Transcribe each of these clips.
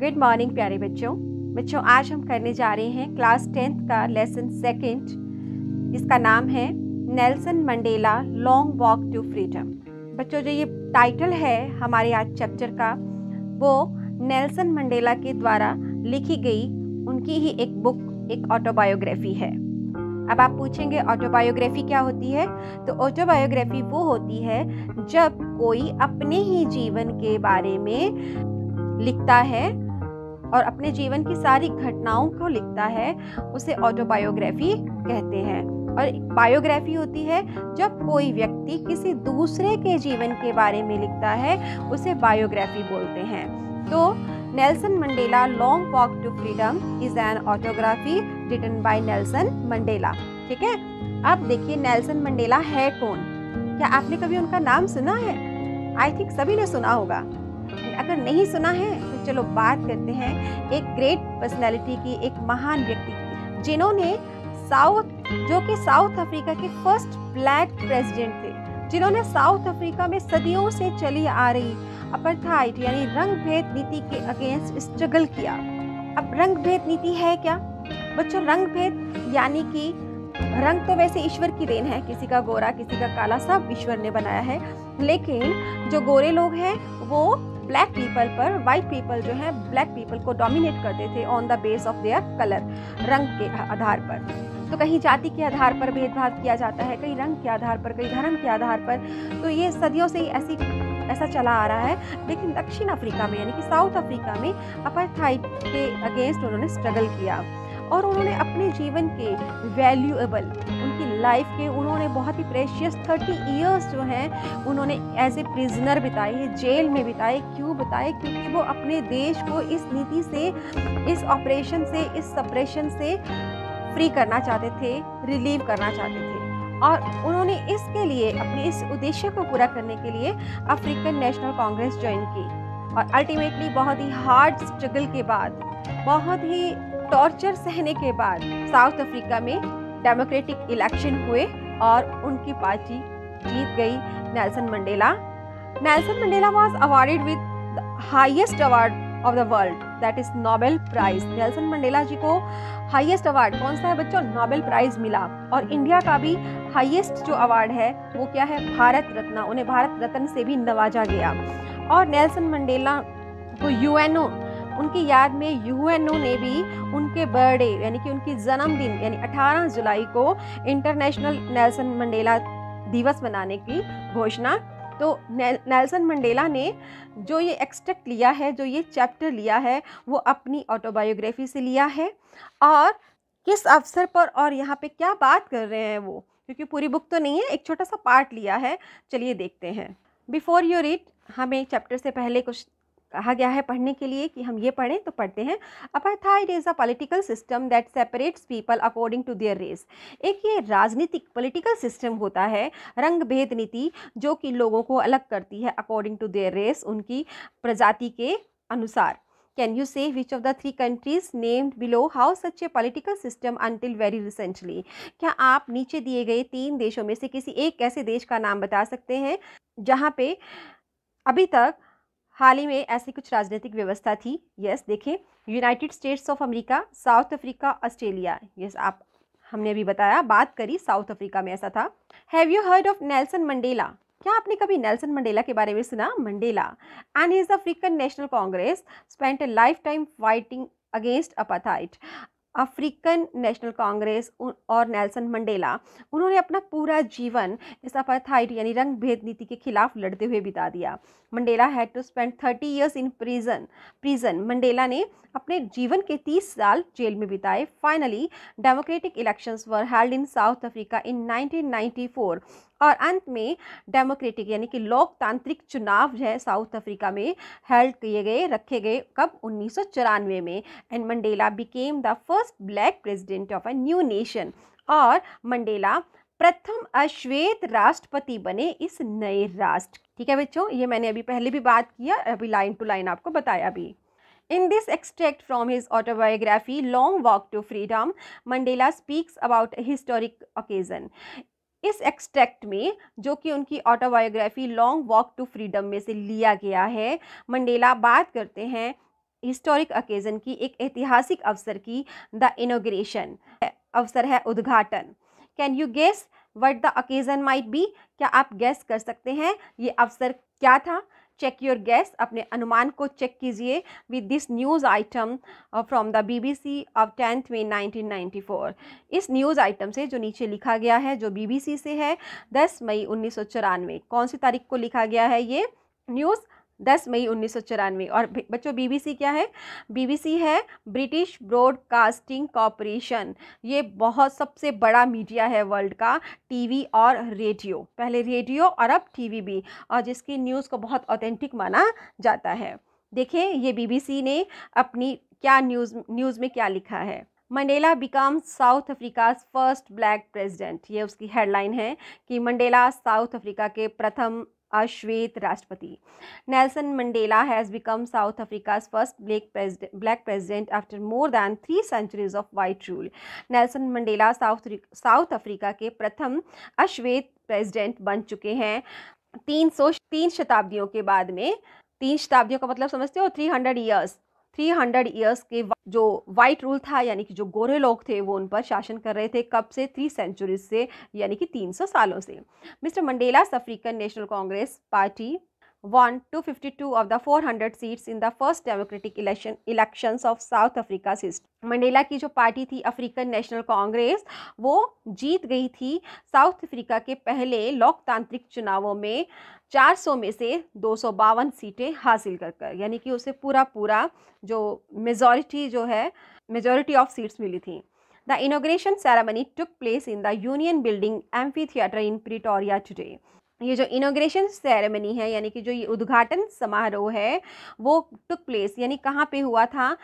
Good morning प्यारे बच्चों आज हम करने जा रहे हैं क्लास 10th का लेसन सेकंड, जिसका नाम है Nelson Mandela long walk to freedom. बच्चों, जो ये टाइटल है हमारे आज चैप्टर का, वो नेल्सन मंडेला के द्वारा लिखी गई उनकी ही एक बुक, एक ऑटोबायोग्राफी है। अब आप पूछेंगे ऑटोबायोग्राफी क्या होती है? तो ऑटोबायोग्राफी वो होती है जब कोई अपने ही जीवन के बारे में लिखता है और अपने जीवन की सारी घटनाओं को लिखता है, उसे ऑटोबायोग्राफी कहते हैं। और बायोग्राफी होती है जब कोई व्यक्ति किसी दूसरे के जीवन के बारे में लिखता है, उसे बायोग्राफी बोलते हैं। तो Nelson Mandela long walk to freedom is an autography written by Nelson Mandela. ठीक है, अब देखिए नेल्सन मंडेला है कौन? क्या आपने कभी उनका नाम सुना है? आई थिंक सभी ने सुना होगा। अगर नहीं सुना है तो चलो बात करते हैं एक ग्रेट पर्सनैलिटी की, एक महान व्यक्ति की, जिन्होंने जो कि साउथ अफ्रीका के फर्स्ट ब्लैक प्रेसिडेंट थे, जिन्होंने साउथ अफ्रीका में सदियों से चली आ रही अपार्थाइड यानी रंग भेद नीति के अगेंस्ट स्ट्रगल किया। अब रंग भेद नीति है क्या बच्चों? रंग भेद यानी कि रंग तो वैसे ईश्वर की देन है, किसी का गोरा किसी का काला, सब ईश्वर ने बनाया है। लेकिन जो गोरे लोग हैं वो ब्लैक पीपल पर, वाइट पीपल जो है ब्लैक पीपल को डोमिनेट करते थे on the base of their colour, रंग के आधार पर। तो कहीं जाति के आधार पर भेदभाव किया जाता है, कहीं रंग के आधार पर, कहीं धर्म के आधार पर। तो ये सदियों से ऐसा चला आ रहा है। लेकिन दक्षिण अफ्रीका में यानी कि साउथ अफ्रीका में अपार्थाइड के अगेंस्ट उन्होंने स्ट्रगल किया और उन्होंने अपने जीवन के वैल्यूएबल, उनकी लाइफ के, उन्होंने बहुत ही प्रेशियस 30 इयर्स जो हैं उन्होंने एज ए प्रिजनर बिताए, जेल में बिताए। क्यों बिताए? क्योंकि वो अपने देश को इस नीति से, इस ऑपरेशन से, इस सप्रेशन से फ्री करना चाहते थे, रिलीव करना चाहते थे। और उन्होंने इसके लिए, अपने इस उद्देश्य को पूरा करने के लिए अफ्रीकन नेशनल कांग्रेस ज्वाइन की। और अल्टीमेटली बहुत ही हार्ड स्ट्रगल के बाद, बहुत ही टॉर्चर सहने के बाद साउथ अफ्रीका में डेमोक्रेटिक इलेक्शन हुए और उनकी पार्टी जीत गई, Nelson Mandela. Nelson Mandela was awarded with the highest award of the world, that is Nobel prize. Nelson Mandela ji को हाईएस्ट अवार्ड कौन सा है बच्चों? नोबेल प्राइज मिला। और इंडिया का भी हाईएस्ट जो अवार्ड है वो क्या है? भारत रत्न। उन्हें भारत रत्न से भी नवाजा गया। और नेल्सन मंडेला को यूएनओ, उनकी याद में यूएनओ ने भी उनके बर्थडे यानी कि उनकी जन्मदिन यानी 18 जुलाई को इंटरनेशनल नेल्सन मंडेला दिवस मनाने की घोषणा। तो नेल्सन मंडेला ने जो ये एक्सट्रैक्ट लिया है, जो ये चैप्टर लिया है, वो अपनी ऑटोबायोग्राफी से लिया है। और किस अवसर पर और यहाँ पे क्या बात कर रहे हैं वो, क्योंकि पूरी बुक तो नहीं है, एक छोटा सा पार्ट लिया है। चलिए देखते हैं। बिफोर यू रीड, हमें चैप्टर से पहले कुछ कहा गया है पढ़ने के लिए कि हम ये पढ़ें, तो पढ़ते हैं। Apartheid is a political system that separates people according to their race. एक ये राजनीतिक पॉलिटिकल सिस्टम होता है, रंग भेद नीति, जो कि लोगों को अलग करती है अकॉर्डिंग टू देयर रेस, उनकी प्रजाति के अनुसार। Can you say which of the 3 countries named below how such a political system until very recently? क्या आप नीचे दिए गए 3 देशों में से किसी एक ऐसे देश का नाम बता सकते हैं जहाँ पे अभी तक हाल ही में ऐसी कुछ राजनीतिक व्यवस्था थी? यस, देखें, United states of America, south Africa, Australia. Yes, हमने अभी बताया, बात करी, साउथ अफ्रीका में ऐसा था। Have you heard of Nelson Mandela? क्या आपने कभी नेल्सन मंडेला के बारे में सुना? Mandela and his African National Congress spent a life time fighting against apartheid. African National Congress और नेल्सन मंडेला, उन्होंने अपना पूरा जीवन इस अपार्थाइड यानी रंग भेद नीति के खिलाफ लड़ते हुए बिता दिया। Mandela had to spend 30 years in prison. Mandela ने अपने जीवन के 30 साल जेल में बिताए। Finally democratic elections were held in South Africa in 1994। और अंत में डेमोक्रेटिक यानी कि लोकतांत्रिक चुनाव जो है साउथ अफ्रीका में हेल्ड किए गए, रखे गए, कब? 1994 में। And Mandela became the first black president of a new nation. और मंडेला प्रथम अश्वेत राष्ट्रपति बने इस नए राष्ट्र। ठीक है बच्चों, ये मैंने अभी पहले भी बात किया, अभी लाइन टू लाइन आपको बताया भी। In this extract from his autobiography, Long Walk to Freedom, Mandela speaks about a historic occasion. इस एक्सट्रैक्ट में, जो कि उनकी autobiography long walk to freedom में से लिया गया है, मंडेला बात करते हैं हिस्टोरिक ओकेजन की, एक ऐतिहासिक अवसर की, द इनॉग्रेशन अवसर है उद्घाटन। Can you guess what the occasion might be? क्या आप गेस कर सकते हैं ये अवसर क्या था? चेक योर गेस, अपने अनुमान को चेक कीजिए with this news item from the BBC of 10 मई 1994। इस न्यूज़ आइटम से जो नीचे लिखा गया है, जो BBC से है, 10 मई 1994। कौन सी तारीख को लिखा गया है ये न्यूज़? 10 मई 1994। और बच्चों BBC क्या है? BBC है ब्रिटिश ब्रॉडकास्टिंग कॉरपोरेशन। ये बहुत सबसे बड़ा मीडिया है वर्ल्ड का, टीवी और रेडियो, पहले रेडियो और अब टीवी भी, और जिसकी न्यूज़ को बहुत ऑथेंटिक माना जाता है। देखिए ये BBC ने अपनी क्या न्यूज़ में क्या लिखा है। Mandela becomes south Africa's first black president. ये उसकी हेडलाइन है कि मंडेला साउथ अफ्रीका के प्रथम अश्वेत राष्ट्रपति। Nelson Mandela has become south Africa's first black president after more than 3 centuries of white rule. Nelson Mandela south Africa के प्रथम अश्वेत president बन चुके हैं 303 शताब्दियों के बाद में। 3 शताब्दियों का मतलब समझते हो? 300 ईयर्स के जो वाइट रूल था, यानी कि जो गोरे लोग थे वो उन पर शासन कर रहे थे। कब से? 3 centuries से, यानी कि 300 सालों से। Mister Mandela's African National Congress party won 252 of the 400 seats in the first democratic elections of South Africa's history। Mandela की जो पार्टी थी अफ्रीकन नेशनल कांग्रेस, वो जीत गई थी साउथ अफ्रीका के पहले लोकतांत्रिक चुनावों में 400 में से 252 सीटें हासिल कर, यानी कि उसे पूरा जो मेजॉरिटी ऑफ सीट्स मिली थी। The inauguration ceremony took place in the union building amphi theatre in Pretoria today. ये जो इनॉग्रेशन सेरेमनी है, यानी कि जो ये उद्घाटन समारोह है, वो टुक प्लेस यानी कहाँ पे हुआ था?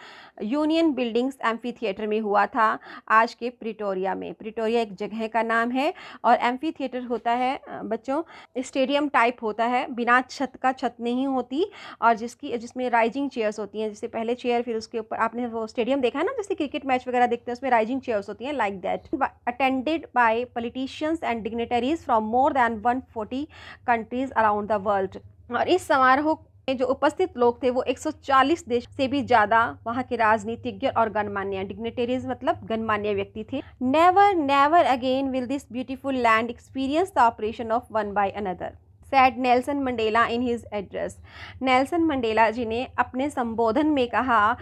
यूनियन बिल्डिंग्स एम्फी थिएटर में हुआ था, आज के प्रिटोरिया में। प्रिटोरिया एक जगह का नाम है, और एम्फी थिएटर होता है बच्चों स्टेडियम टाइप होता है, बिना छत का, छत नहीं होती, और जिसमें राइजिंग चेयर्स होती हैं, जैसे पहले चेयर फिर उसके ऊपर, आपने वो स्टेडियम देखा है ना, जैसे क्रिकेट मैच वगैरह देखते हैं उसमें राइजिंग चेयर्स होती हैं, like that. Attended by politicians and dignitaries from more than 140 countries around the world. और इस समारोह में जो उपस्थित लोग थे वो 140 देश से भी ज़्यादा वहाँ के राजनीतिज्ञ और गणमान्य, डिग्निटरीज मतलब गणमान्य व्यक्ति थे। Never again will this beautiful land experience the operation of one by another, said Nelson Mandela in his address. Nelson Mandela ji ने अपने संबोधन में कहा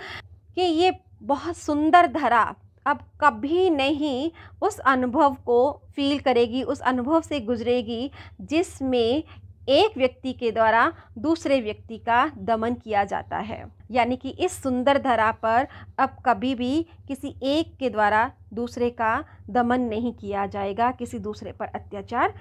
कि ये बहुत सुंदर धरा अब कभी नहीं उस अनुभव को फील करेगी, उस अनुभव से गुजरेगी जिसमें एक व्यक्ति के द्वारा दूसरे व्यक्ति का दमन किया जाता है। यानी कि इस सुंदर धरा पर अब कभी भी किसी एक के द्वारा दूसरे का दमन नहीं किया जाएगा, किसी दूसरे पर अत्याचार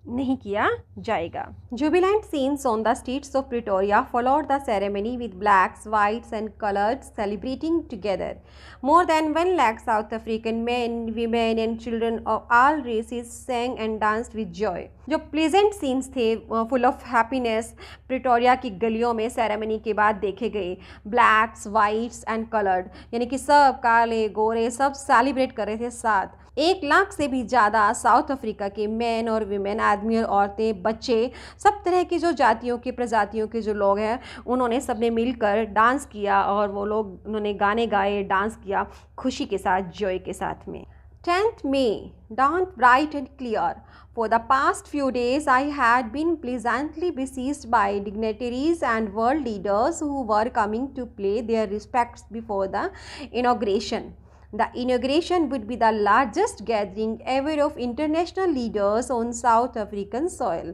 नहीं किया जाएगा। Jubilant scenes on the streets of Pretoria followed the ceremony with blacks, whites and coloreds celebrating together. More than 1 lakh South African men, women and children of all races sang and danced with joy. जो pleasant scenes थे full of happiness Pretoria की गलियों में ceremony के बाद देखे गए। Blacks, whites and coloured, यानी कि सब काले गोरे सब सेलिब्रेट कर रहे थे साथ। 1 लाख से भी ज़्यादा साउथ अफ्रीका के मैन और वीमेन, आदमी और औरतें, बच्चे, सब तरह की जो जातियों के प्रजातियों के जो लोग हैं उन्होंने सबने मिलकर डांस किया, और वो लोग उन्होंने गाने गाए, डांस किया खुशी के साथ, जॉय के साथ में। 10th May dawned bright and clear. For the past few days, I had been pleasantly besieged by dignitaries and world leaders who were coming to pay their respects before the inauguration. The inauguration would be the largest gathering ever of international leaders on South African soil.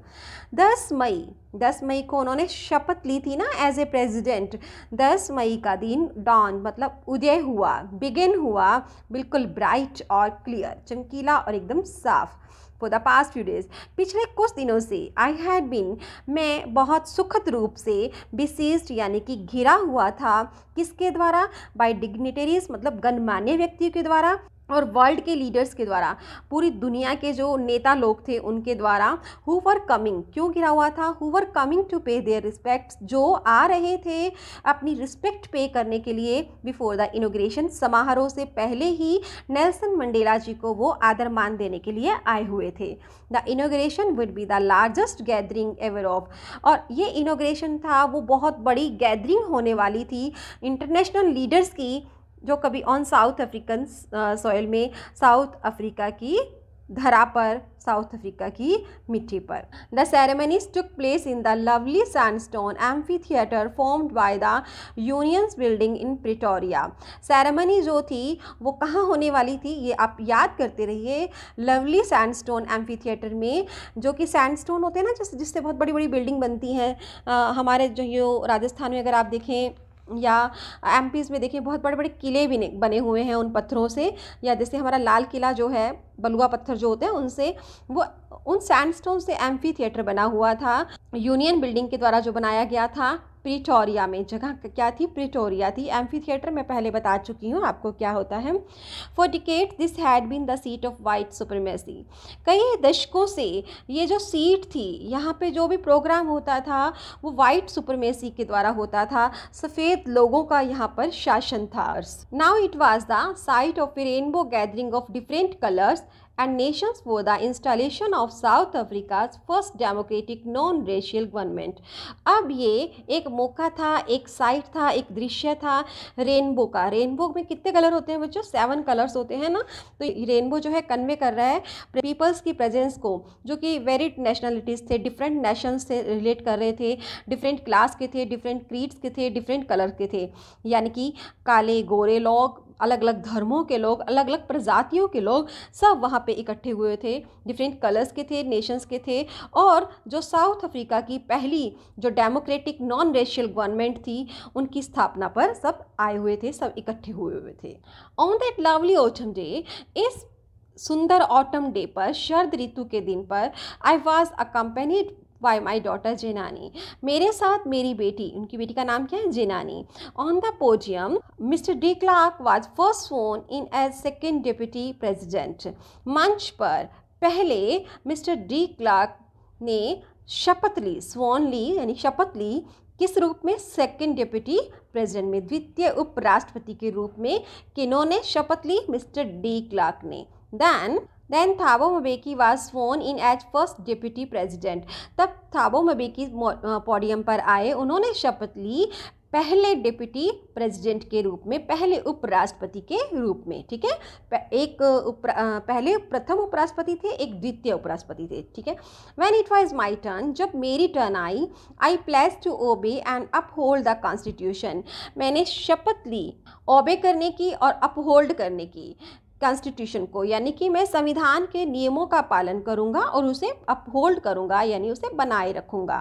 10 मई को उन्होंने शपथ ली थी ना as a president. 10 मई का दिन don मतलब उदय हुआ, begin हुआ, बिल्कुल ब्राइट और क्लियर, चमकीला और एकदम साफ। For the past few days, पिछले कुछ दिनों से, आई हैड बीन, मैं बहुत सुखद रूप से, बिसीज्ड यानी कि घिरा हुआ था, किसके द्वारा? बाय डिग्निटरीज मतलब गणमान्य व्यक्तियों के द्वारा, और वर्ल्ड के लीडर्स के द्वारा, पूरी दुनिया के जो नेता लोग थे उनके द्वारा, हु वर कमिंग, क्यों गिरा हुआ था, हु वर कमिंग टू पे देयर रिस्पेक्ट्स, जो आ रहे थे अपनी रिस्पेक्ट पे करने के लिए बिफोर द इनॉग्रेशन, समारोह से पहले ही नेल्सन मंडेला जी को वो आदर मान देने के लिए आए हुए थे। The inauguration would be the largest gathering ever of, और ये इनॉग्रेशन था वो बहुत बड़ी गैदरिंग होने वाली थी इंटरनेशनल लीडर्स की, जो कभी ऑन साउथ अफ्रीकन सॉइल में, साउथ अफ्रीका की धरा पर, साउथ अफ्रीका की मिट्टी पर। The ceremonies took place in the lovely sandstone amphi theatre formed by the unions building in Pretoria. Ceremony जो थी वो कहाँ होने वाली थी, ये आप याद करते रहिए, लवली सैंडस्टोन एम्फी थिएटर में, जो कि सैंडस्टोन होते हैं ना जिससे बहुत बड़ी बड़ी बिल्डिंग बनती हैं। हमारे जो राजस्थान में अगर आप देखें या एमपीज़ में देखें, बहुत बड़े बड़े किले भी बने हुए हैं उन पत्थरों से, या जैसे हमारा लाल किला जो है, बलुआ पत्थर जो होते हैं उनसे, वो उन सैंडस्टोन से एम्फी थिएटर बना हुआ था, यूनियन बिल्डिंग के द्वारा जो बनाया गया था प्रिटोरिया में। जगह क्या थी, प्रिटोरिया थी। एम्फी थिएटर मैं पहले बता चुकी हूँ आपको क्या होता है। For decade this had been the seat of white supremacy, कई दशकों से ये जो सीट थी, यहाँ पे जो भी प्रोग्राम होता था वो वाइट सुप्रीमेसी के द्वारा होता था, सफ़ेद लोगों का यहाँ पर शासन था। Now it was the site of A rainbow gathering of different colours and nations for the installation of South Africa's first democratic non-racial government। अब ये एक मौका था, एक साइट था, एक दृश्य था रेनबो का। रेनबो में कितने कलर होते हैं बच्चों, 7 कलर्स होते हैं ना। तो रेनबो जो है कन्वे कर रहा है पीपल्स की प्रेजेंस को, जो कि वेरिड नेशनलिटीज़ थे, डिफरेंट नेशंस से रिलेट कर रहे थे, डिफरेंट क्लास के थे, डिफरेंट क्रीड्स के थे, डिफरेंट कलर के थे, यानी कि काले गोरे लोग, अलग अलग धर्मों के लोग, अलग अलग प्रजातियों के लोग, सब वहाँ पे इकट्ठे हुए थे, डिफरेंट कलर्स के थे, नेशंस के थे। और जो साउथ अफ्रीका की पहली जो डेमोक्रेटिक नॉन रेशियल गवर्नमेंट थी, उनकी स्थापना पर सब आए हुए थे, सब इकट्ठे हुए थे। On that lovely autumn day, इस सुंदर ऑटम डे पर, शरद ऋतु के दिन पर, I was accompanied by my daughter Zenani, मेरे साथ मेरी बेटी, उनकी बेटी का नाम क्या है, Zenani. On the podium mister de Klerk was first sworn in as second deputy president. मंच पर पहले मिस्टर डी क्लार्क ने शपथ ली, स्वॉन ली यानी शपथ ली, किस रूप में, सेकेंड डिप्टी प्रेसिडेंट में, द्वितीय उपराष्ट्रपति के रूप में। किन्होंने शपथ ली, मिस्टर डी क्लार्क ने। Then Thabo Mbeki was sworn in as first deputy president। तब थाबो म्बेकी पोडियम पर आए, उन्होंने शपथ ली पहले डिप्टी प्रेसिडेंट के रूप में, पहले उपराष्ट्रपति के रूप में। ठीक है, पहले प्रथम उपराष्ट्रपति थे, एक द्वितीय उपराष्ट्रपति थे। ठीक है। When it was my turn, जब मेरी turn I, I pledged to obey and uphold the constitution। मैंने शपथ ली ओबे करने की और अपहोल्ड करने की कॉन्स्टिट्यूशन को, यानी कि मैं संविधान के नियमों का पालन करूंगा और उसे अपहोल्ड करूंगा, यानी उसे बनाए रखूंगा।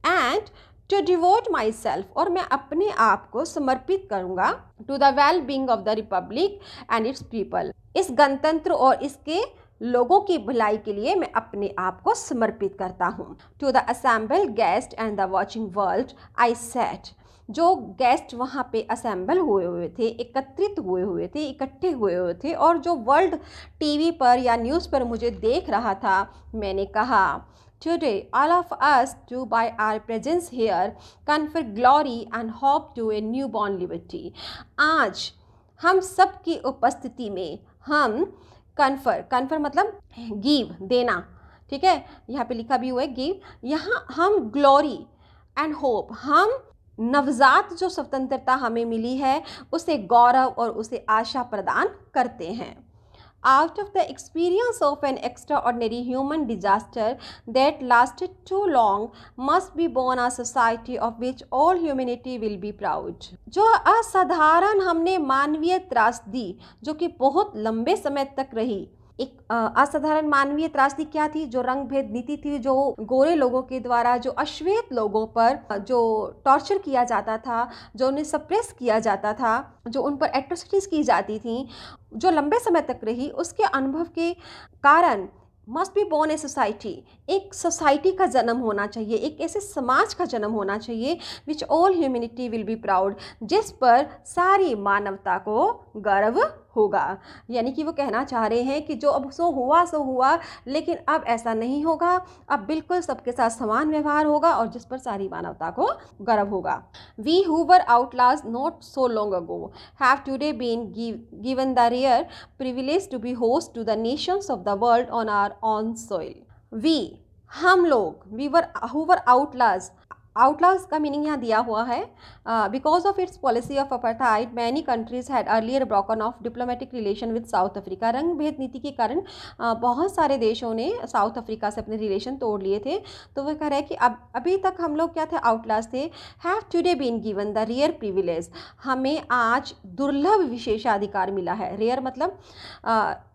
And to devote my self, और मैं अपने आप को समर्पित करूंगा, to the well being of the republic and its people, इस गणतंत्र और इसके लोगों की भलाई के लिए मैं अपने आप को समर्पित करता हूँ। To the assembled guest and the watching world I said, जो गेस्ट वहाँ पे असेंबल हुए थे, एकत्रित हुए थे, इकट्ठे हुए थे, और जो वर्ल्ड टीवी पर या न्यूज़ पर मुझे देख रहा था, मैंने कहा, today all of us do by our presence here confer glory and hope to a new born liberty. आज हम सब की उपस्थिति में हम कन्फर मतलब गिव, देना। ठीक है, यहाँ पे लिखा भी हुआ है गिव। यहाँ हम ग्लोरी एंड होप, हम नवजात जो स्वतंत्रता हमें मिली है उसे गौरव और उसे आशा प्रदान करते हैं। Out of the experience of an extraordinary human disaster that lasted too long must be born a society of which all humanity will be proud. जो असाधारण हमने मानवीय त्रासदी, जो कि बहुत लंबे समय तक रही, एक असाधारण मानवीय त्रासदी क्या थी, जो रंग भेद नीति थी, जो गोरे लोगों के द्वारा जो अश्वेत लोगों पर जो टॉर्चर किया जाता था, जो उन्हें सप्रेस किया जाता था, जो उन पर एट्रोसिटीज़ की जाती थी, जो लंबे समय तक रही, उसके अनुभव के कारण must be born a society, एक सोसाइटी का जन्म होना चाहिए, एक ऐसे समाज का जन्म होना चाहिए विच all humanity will be proud, जिस पर सारी मानवता को गर्व होगा। यानी कि वो कहना चाह रहे हैं कि जो अब सो हुआ, लेकिन अब ऐसा नहीं होगा, अब बिल्कुल सबके साथ समान व्यवहार होगा और जिस पर सारी मानवता को गर्व होगा। We who were outlast not so long ago have today been given the rare privilege to be host to the nations of the world on our own soil. We, हम लोग, we were who were outlast, outlast का meaning यहाँ दिया हुआ है। Because of its policy of apartheid many countries had earlier broken off diplomatic relation with South Africa. रंग भेद नीति के कारण बहुत सारे देशों ने साउथ अफ्रीका से अपने रिलेशन तोड़ लिए थे। तो वह कह रहा है कि अब अभी तक हम लोग क्या थे, आउटलास्ट थे। Have today been given the rare privilege, हमें आज दुर्लभ विशेषाधिकार मिला है। रेयर मतलब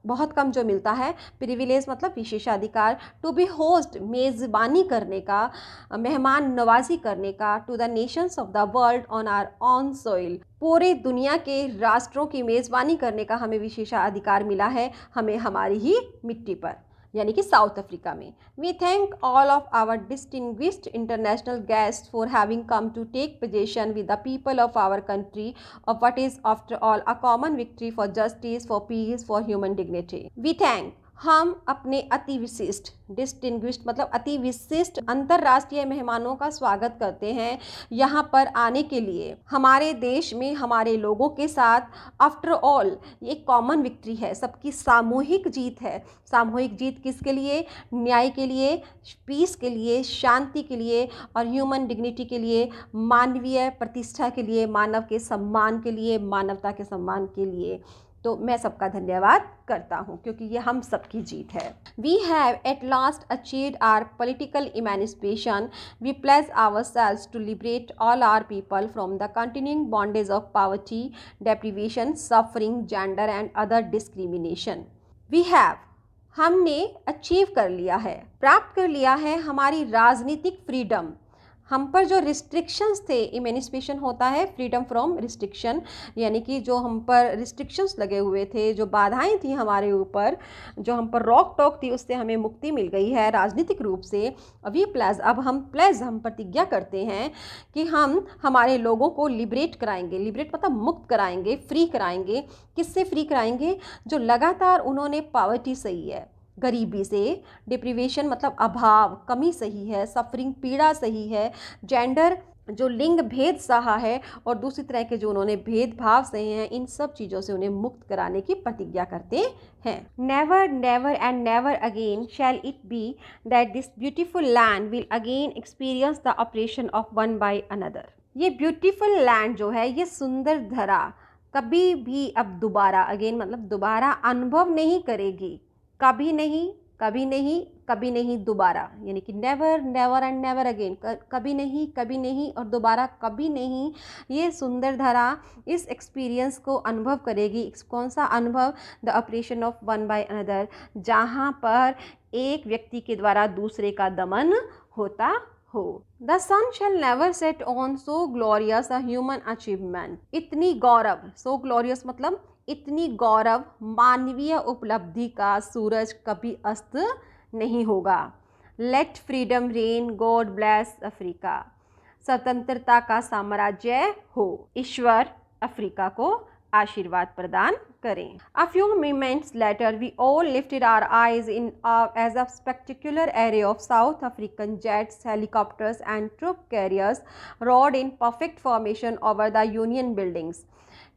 बहुत कम जो मिलता है, प्रिविलेज मतलब विशेषाधिकार। टू बी होस्ट, मेज़बानी करने का, मेहमान नवाजी करने का। To the nations of the world on our own soil, पूरे दुनिया के राष्ट्रों की मेज़बानी करने का हमें विशेषाधिकार मिला है, हमें हमारी ही मिट्टी पर, यानी कि साउथ अफ्रीका में। We thank all of our distinguished international guest for having come to take position with the people of our country of what is after all a common victory for justice, for peace, for human dignity. We thank, हम अपने अति विशिष्ट, distinguished मतलब अति विशिष्ट अंतर्राष्ट्रीय मेहमानों का स्वागत करते हैं यहाँ पर आने के लिए, हमारे देश में हमारे लोगों के साथ। आफ्टर ऑल, ये कॉमन विक्ट्री है, सबकी सामूहिक जीत है। सामूहिक जीत किसके लिए? न्याय के लिए, पीस के लिए, शांति के लिए और ह्यूमन डिग्निटी के लिए, मानवीय प्रतिष्ठा के लिए, मानव के सम्मान के लिए, मानवता के सम्मान के लिए। तो मैं सबका धन्यवाद करता हूँ क्योंकि ये हम सबकी जीत है। We have at last achieved our political emancipation. We pledge ourselves to liberate all our people from the continuing bondage of poverty, deprivation, suffering, gender and other discrimination. We have, हमने अचीव कर लिया है, प्राप्त कर लिया है हमारी राजनीतिक फ्रीडम। हम पर जो रिस्ट्रिक्शंस थे, इमेनिस्पेशन होता है फ्रीडम फ्रॉम रिस्ट्रिक्शन, यानी कि जो हम पर रिस्ट्रिक्शंस लगे हुए थे, जो बाधाएं थी हमारे ऊपर, जो हम पर रोक टोक थी, उससे हमें मुक्ति मिल गई है राजनीतिक रूप से। अभी प्लेज, अब हम प्रतिज्ञा करते हैं कि हम हमारे लोगों को लिबरेट कराएंगे। लिबरेट मतलब मुक्त कराएंगे, फ्री कराएंगे। किससे फ्री कराएंगे? जो लगातार उन्होंने पॉवर्टी सही है, गरीबी से, डिप्रीवेशन मतलब अभाव, कमी सही है, सफरिंग पीड़ा सही है, जेंडर जो लिंग भेद सहा है और दूसरी तरह के जो उन्होंने भेदभाव सहे हैं, इन सब चीज़ों से उन्हें मुक्त कराने की प्रतिज्ञा करते हैं। Never never and never again shall it be that this beautiful land will again experience the operation of one by another. ये ब्यूटीफुल लैंड जो है, ये सुंदर धरा कभी भी अब दोबारा, अगेन मतलब दोबारा अनुभव नहीं करेगी। कभी नहीं, कभी नहीं, कभी नहीं दोबारा, यानी कि never never and never again, कभी नहीं और दोबारा कभी नहीं। ये सुंदर धरा इस एक्सपीरियंस को अनुभव करेगी। कौन सा अनुभव? The operation of one by another, जहाँ पर एक व्यक्ति के द्वारा दूसरे का दमन होता हो। The sun shall never set on so glorious a human achievement. इतनी गौरव, सो ग्लोरियस मतलब इतनी गौरव मानवीय उपलब्धि का सूरज कभी अस्त नहीं होगा। Let freedom reign, God bless Africa. स्वतंत्रता का साम्राज्य हो, ईश्वर अफ्रीका को आशीर्वाद प्रदान करें। A few moments later, we all lifted our eyes in as a spectacular array of South African jets, helicopters and troop carriers rode in perfect formation over the Union buildings.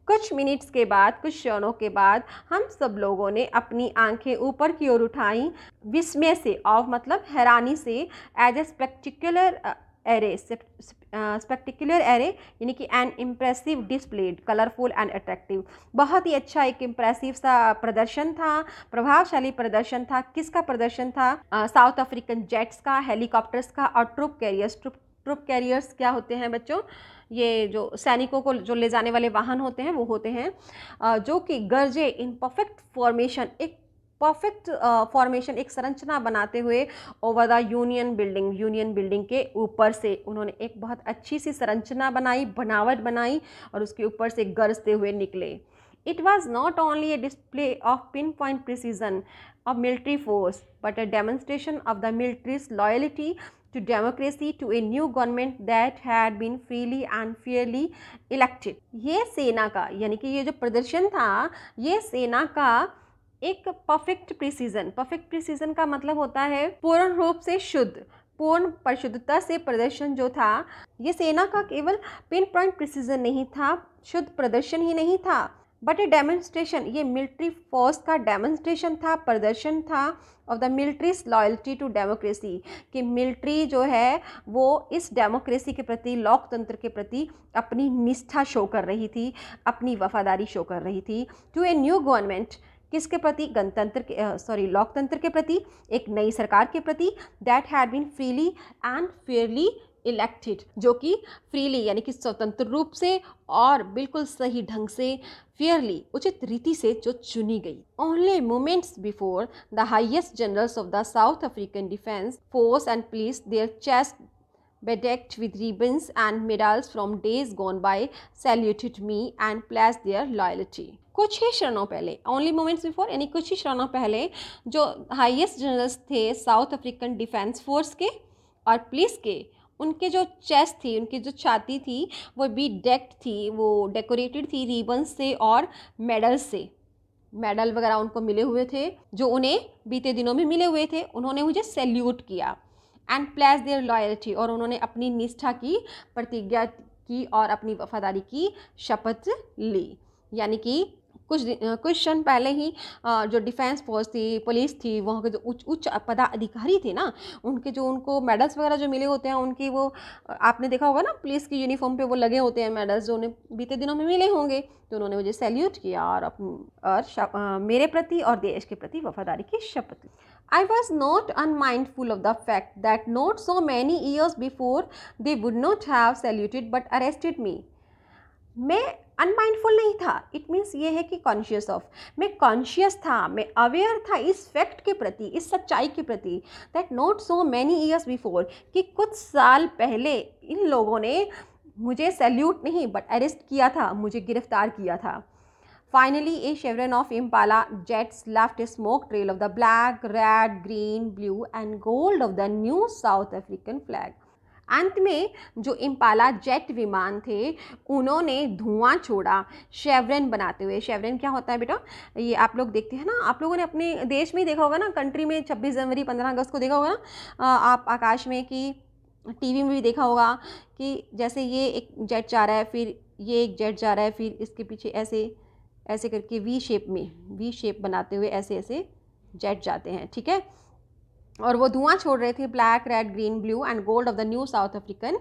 कुछ minutes के बाद, कुछ क्षणों के बाद हम सब लोगों ने अपनी आंखें ऊपर की ओर उठाई, विस्मय से, ऑफ मतलब हैरानी से, as a spectacular array, spectacular array यानी कि an impressive displayed, colourful and attractive. बहुत ही अच्छा एक इम्प्रेसिव सा प्रदर्शन था, प्रभावशाली प्रदर्शन था। किसका प्रदर्शन था? साउथ अफ्रीकन जेट्स का, हेलीकॉप्टर्स का और ट्रूप कैरियर्स। ट्रूप कैरियर्स क्या होते हैं बच्चों? ये जो सैनिकों को जो ले जाने वाले वाहन होते हैं वो होते हैं, जो कि गरजे इन परफेक्ट फॉर्मेशन, एक परफेक्ट फॉर्मेशन, एक संरचना बनाते हुए ओवर द यूनियन बिल्डिंग के ऊपर से उन्होंने एक बहुत अच्छी सी संरचना बनाई, बनावट बनाई और उसके ऊपर से गरजते हुए निकले। It was not only a display of pinpoint precision of military force but a demonstration of the military's loyalty to democracy to a new government that had been freely and fairly elected. ये सेना का यानी कि ये जो प्रदर्शन था ये सेना का एक परफेक्ट प्रिसीजन का मतलब होता है पूर्ण रूप से शुद्ध, पूर्ण परिशुद्धता से प्रदर्शन जो था। ये सेना का केवल पिन पॉइंट प्रिसीजन नहीं था, शुद्ध प्रदर्शन ही नहीं था, बट ए डेमोन्स्ट्रेशन, ये मिलिट्री फोर्स का डेमोन्स्ट्रेशन था, प्रदर्शन था of the military's loyalty to democracy, कि मिलिट्री जो है वो इस डेमोक्रेसी के प्रति, लोकतंत्र के प्रति अपनी निष्ठा शो कर रही थी, अपनी वफादारी शो कर रही थी टू ए न्यू गवर्नमेंट, किसके प्रति, गणतंत्र के लोकतंत्र के प्रति, एक नई सरकार के प्रति, that had been freely and fairly elected, जो कि फ्रीली यानी कि स्वतंत्र रूप से और बिल्कुल सही ढंग से, फेयरली उचित रीति से जो चुनी गई। Only moments before the highest generals of the South African defence force and police their chest bedecked with ribbons and medals from days gone by saluted me and pledged their loyalty. कुछ ही क्षणों पहले, only moments before यानी कुछ ही क्षणों पहले जो highest generals थे south African defence force के और पुलिस के, उनके जो चेस्ट थी, उनकी जो छाती थी वो भी डेक्ड थी, वो डेकोरेटेड थी रिबन्स से और मेडल से। मेडल वगैरह उनको मिले हुए थे जो उन्हें बीते दिनों में मिले हुए थे। उन्होंने मुझे सैल्यूट किया एंड प्लेस देयर लॉयल्टी, और उन्होंने अपनी निष्ठा की प्रतिज्ञा की और अपनी वफादारी की शपथ ली। यानी कि कुछ क्षण पहले ही जो डिफेंस फोर्स थी, पुलिस थी, वहाँ के जो उच्च पदाधिकारी थे ना, उनके जो उनको मेडल्स वगैरह जो मिले होते हैं, उनकी वो आपने देखा होगा ना पुलिस की यूनिफॉर्म पे वो लगे होते हैं मेडल्स, जो उन्हें बीते दिनों में मिले होंगे, तो उन्होंने मुझे सैल्यूट किया और मेरे प्रति और देश के प्रति वफादारी की शपथ ली। I was not unmindful of the fact that not so many years before they would not have saluted but arrested me. मैं अनमाइंडफुल नहीं था, इट मीन्स ये है कि कॉन्शियस ऑफ, मैं कॉन्शियस था, मैं अवेयर था इस फैक्ट के प्रति, इस सच्चाई के प्रति, that not so many years before, कि कुछ साल पहले इन लोगों ने मुझे सैल्यूट नहीं बट अरेस्ट किया था, मुझे गिरफ्तार किया था। Finally, a chevron of Impala jets left a smoke trail of the black, red, green, blue and gold of the new South African flag. अंत में जो इम्पाला जेट विमान थे उन्होंने धुआं छोड़ा शेवरन बनाते हुए। शेवरन क्या होता है बेटा, ये आप लोग देखते हैं ना, आप लोगों ने अपने देश में ही देखा होगा ना, कंट्री में 26 जनवरी 15 अगस्त को देखा होगा ना आप आकाश में, कि टीवी में भी देखा होगा कि जैसे ये एक जेट जा रहा है, फिर ये एक जेट जा रहा है, फिर इसके पीछे ऐसे ऐसे करके वी शेप बनाते हुए ऐसे ऐसे जेट जाते हैं, ठीक है। और वो धुआं छोड़ रहे थे, black, red, green, blue and gold of the new south African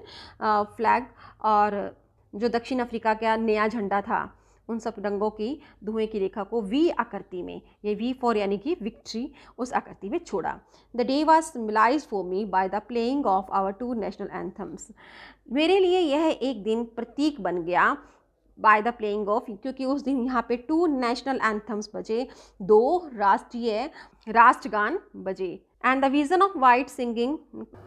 flag, और जो दक्षिण अफ्रीका का नया झंडा था उन सब रंगों की धुएं की रेखा को वी आकृति में, ये वी फॉर यानी कि विक्ट्री, उस आकृति में छोड़ा। The day was symbolised for me by the playing of our 2 national anthems. मेरे लिए यह एक दिन प्रतीक बन गया बाय द प्लेइंग ऑफ, क्योंकि उस दिन यहाँ पे 2 नेशनल एंथम्स बजे, 2 राष्ट्रीय राष्ट्रगान बजे। And the vision of white singing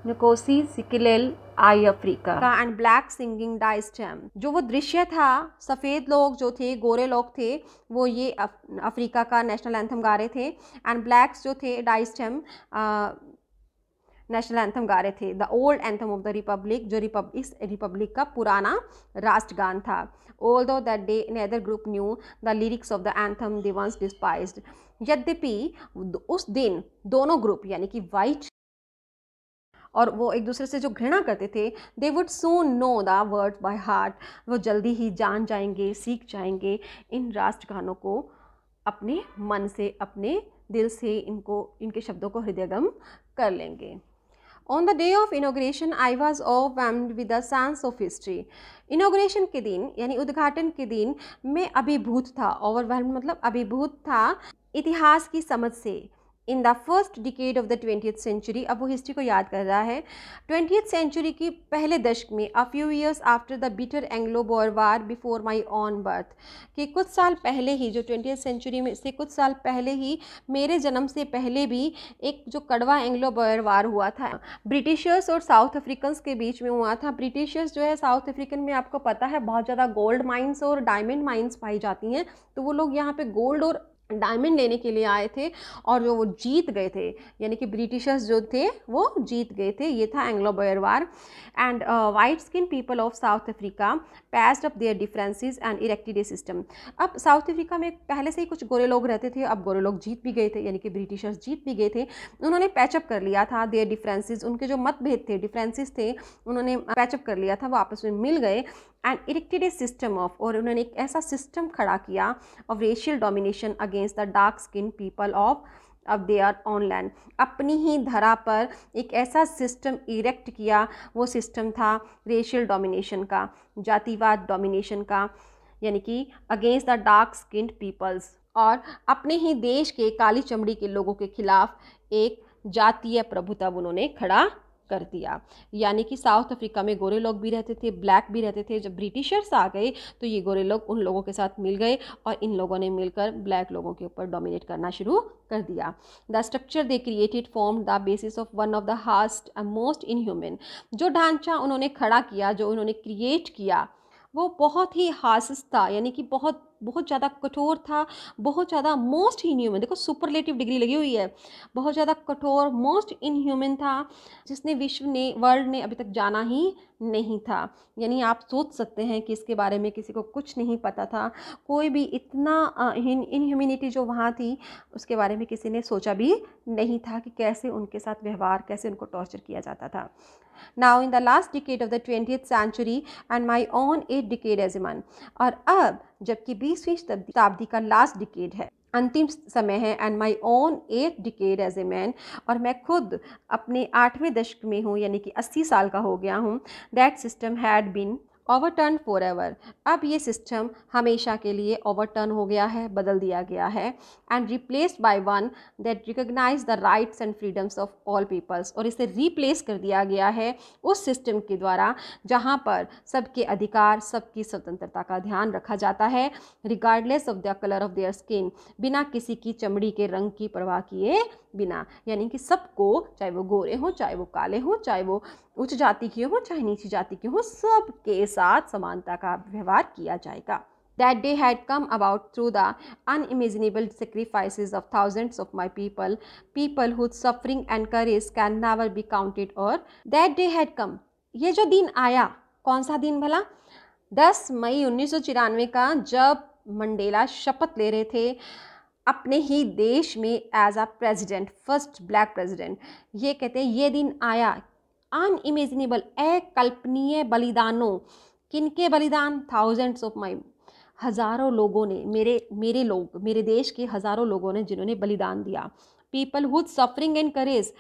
Nkosi Sikelel' iAfrika and black singing Die Stem, जो वो दृश्य था, सफ़ेद लोग जो थे, गोरे लोग थे, वो ये अफ्रीका का नेशनल एंथम गा रहे थे, एंड ब्लैक्स जो थे डाइस्टेम नेशनल एंथम गा रहे थे। The old anthem of the Republic, जो इस रिपब्लिक का पुराना राष्ट्रगान था। Although that day neither group knew the lyrics of the anthem they once despised, यद्यपि उस दिन दोनों ग्रुप यानी कि वाइट और वो एक दूसरे से जो घृणा करते थे, they would soon know the words by heart, वो जल्दी ही जान जाएंगे, सीख जाएंगे इन राष्ट्रगानों को अपने मन से, अपने दिल से, इनके शब्दों को हृदयगम कर लेंगे। On the day of inauguration, I was overwhelmed with a sense of history. Inauguration के दिन यानी उद्घाटन के दिन मैं अभिभूत था, ओवरवेल्म मतलब अभिभूत था इतिहास की समझ से। In the first decade of the 20th century, अब वो हिस्ट्री को याद कर रहा है, 20th सेंचुरी की पहले दशक में, a few years after the bitter Anglo Boer war before my own birth, कि कुछ साल पहले ही, जो 20th सेंचुरी में से कुछ साल पहले ही, मेरे जन्म से पहले भी एक जो कड़वा एंग्लो बोअर वार हुआ था, ब्रिटिशर्स और साउथ अफ्रीकन्स के बीच में हुआ था। ब्रिटिशर्स जो है, साउथ अफ्रीकन में आपको पता है बहुत ज़्यादा गोल्ड माइंस और डायमंड माइंस पाई जाती हैं, तो वो लोग यहाँ पे गोल्ड और डायमंड लेने के लिए आए थे और जो वो जीत गए थे, यानी कि ब्रिटिशर्स जो थे वो जीत गए थे। ये था Anglo Boer war. And white skin people of South Africa passed up their differences and erected a system. अब साउथ अफ्रीका में पहले से ही कुछ गोरे लोग रहते थे, अब गोरे लोग जीत भी गए थे, यानी कि ब्रिटिशर्स जीत भी गए थे। उन्होंने पैचअप कर लिया था देयर डिफरेंसेस, उनके जो मतभेद थे, डिफरेंसेस थे, उन्होंने पैचअप कर लिया था, वो आपस में मिल गए। And erected a system of, और उन्होंने एक ऐसा सिस्टम खड़ा किया of racial domination against the dark skin people of their on land. अपनी ही धरा पर एक ऐसा सिस्टम इरेक्ट किया, वो सिस्टम था रेशियल डोमिनेशन का, जातिवाद डोमिनेशन का, यानी कि against the dark skinned peoples, और अपने ही देश के काली चमड़ी के लोगों के खिलाफ एक जातीय प्रभुत्व उन्होंने खड़ा कर दिया। यानी कि साउथ अफ्रीका में गोरे लोग भी रहते थे, ब्लैक भी रहते थे। जब ब्रिटिशर्स आ गए तो ये गोरे लोग उन लोगों के साथ मिल गए और इन लोगों ने मिलकर ब्लैक लोगों के ऊपर डोमिनेट करना शुरू कर दिया। The structure they created form the basis of one of the harshest and most inhuman. जो ढांचा उन्होंने खड़ा किया, जो उन्होंने क्रिएट किया, वो बहुत ही हासिस था, यानी कि बहुत ज़्यादा कठोर था, बहुत ज़्यादा मोस्ट इनह्यूमन, देखो सुपरलेटिव डिग्री लगी हुई है, बहुत ज़्यादा कठोर, मोस्ट इनह्यूमन था, जिसने वर्ल्ड ने अभी तक जाना ही नहीं था। यानी आप सोच सकते हैं कि इसके बारे में किसी को कुछ नहीं पता था, कोई भी इतना इनह्यूमिनिटी जो वहाँ थी उसके बारे में किसी ने सोचा भी नहीं था कि कैसे उनके साथ व्यवहार, कैसे उनको टॉर्चर किया जाता था। Now in the last decade of the 20th century and my own 8th decade as a man, और अब जबकि 20वीं शताब्दी का लास्ट डिकेड है, अंतिम समय है, and my own 8th decade as a man, और मैं खुद अपने 8वें दशक में हूँ, यानी कि 80 साल का हो गया हूँ। That system had been overturn for ever, अब ये सिस्टम हमेशा के लिए ओवरटर्न हो गया है, बदल दिया गया है। And replaced by one that recognise the rights and freedoms of all peoples, और इसे रिप्लेस कर दिया गया है उस सिस्टम के द्वारा जहाँ पर सबके अधिकार, सबकी स्वतंत्रता का ध्यान रखा जाता है, regardless of the colour of their skin, बिना किसी की चमड़ी के रंग की परवाह किए बिना। यानी कि सबको, चाहे वो गोरे हों, चाहे वो काले हों, चाहे वो उच्च जाति के हों, चाहे नीची जाति के हों, सबके साथ समानता का व्यवहार किया जाएगा। That day had come about through the unimaginable sacrifices of thousands of my people whose suffering and courage can never be counted, और that day had come, ये जो दिन आया, कौन सा दिन भला? 10 मई 1994 का, जब मंडेला शपथ ले रहे थे अपने ही देश में as a president, first black president. ये कहते हैं ये दिन आया, अनइमेजिनेबल, अकल्पनीय बलिदानों, किनके बलिदान? थाउजेंड्स ऑफ माई, हज़ारों लोगों ने, मेरे देश के हज़ारों लोगों ने जिन्होंने बलिदान दिया। People hood suffering and courage,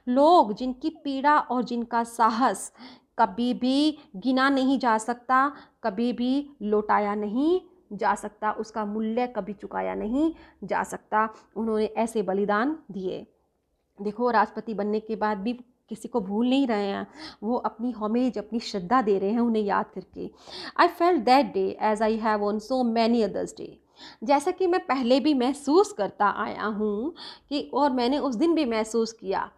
लोग जिनकी पीड़ा और जिनका साहस कभी भी गिना नहीं जा सकता, कभी भी लौटाया नहीं जा सकता, उसका मूल्य कभी चुकाया नहीं जा सकता। उन्होंने ऐसे बलिदान दिए। देखो, राष्ट्रपति बनने के बाद भी किसी को भूल नहीं रहे हैं, वो अपनी होमेज, अपनी श्रद्धा दे रहे हैं उन्हें याद करके। I felt that day as I have on so many others day, जैसा कि मैं पहले भी महसूस करता आया हूँ कि, और मैंने उस दिन भी महसूस किया,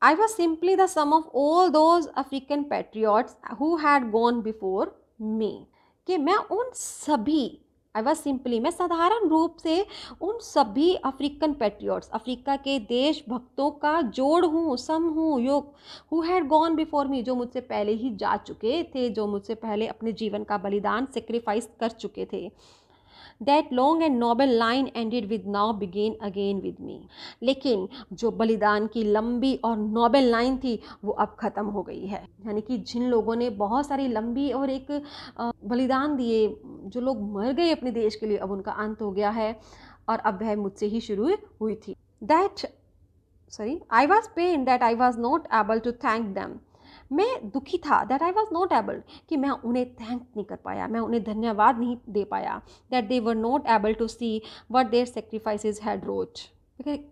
I was simply the sum of all those African patriots who had gone before me, कि मैं उन सभी, आई वॉज सिंपली, मैं साधारण रूप से उन सभी अफ्रीकन पैट्रियट्स, अफ्रीका के देशभक्तों का जोड़ हूँ, सम हूँ, योग, who had gone before me, जो मुझसे पहले ही जा चुके थे, जो मुझसे पहले अपने जीवन का बलिदान सेक्रीफाइस कर चुके थे। That long and noble line ended with now begin again with me, लेकिन जो बलिदान की लंबी और नोबल लाइन थी वो अब ख़त्म हो गई है। यानी कि जिन लोगों ने बहुत सारी लंबी और एक बलिदान दिए, जो लोग मर गए अपने देश के लिए, अब उनका अंत हो गया है और अब वह मुझसे ही शुरू हुई थी। I was pain that I was not able to thank them, मैं दुखी था, that I was not able, कि मैं उन्हें थैंक नहीं कर पाया, मैं उन्हें धन्यवाद नहीं दे पाया। That they were not able to see what their sacrifices had wrought,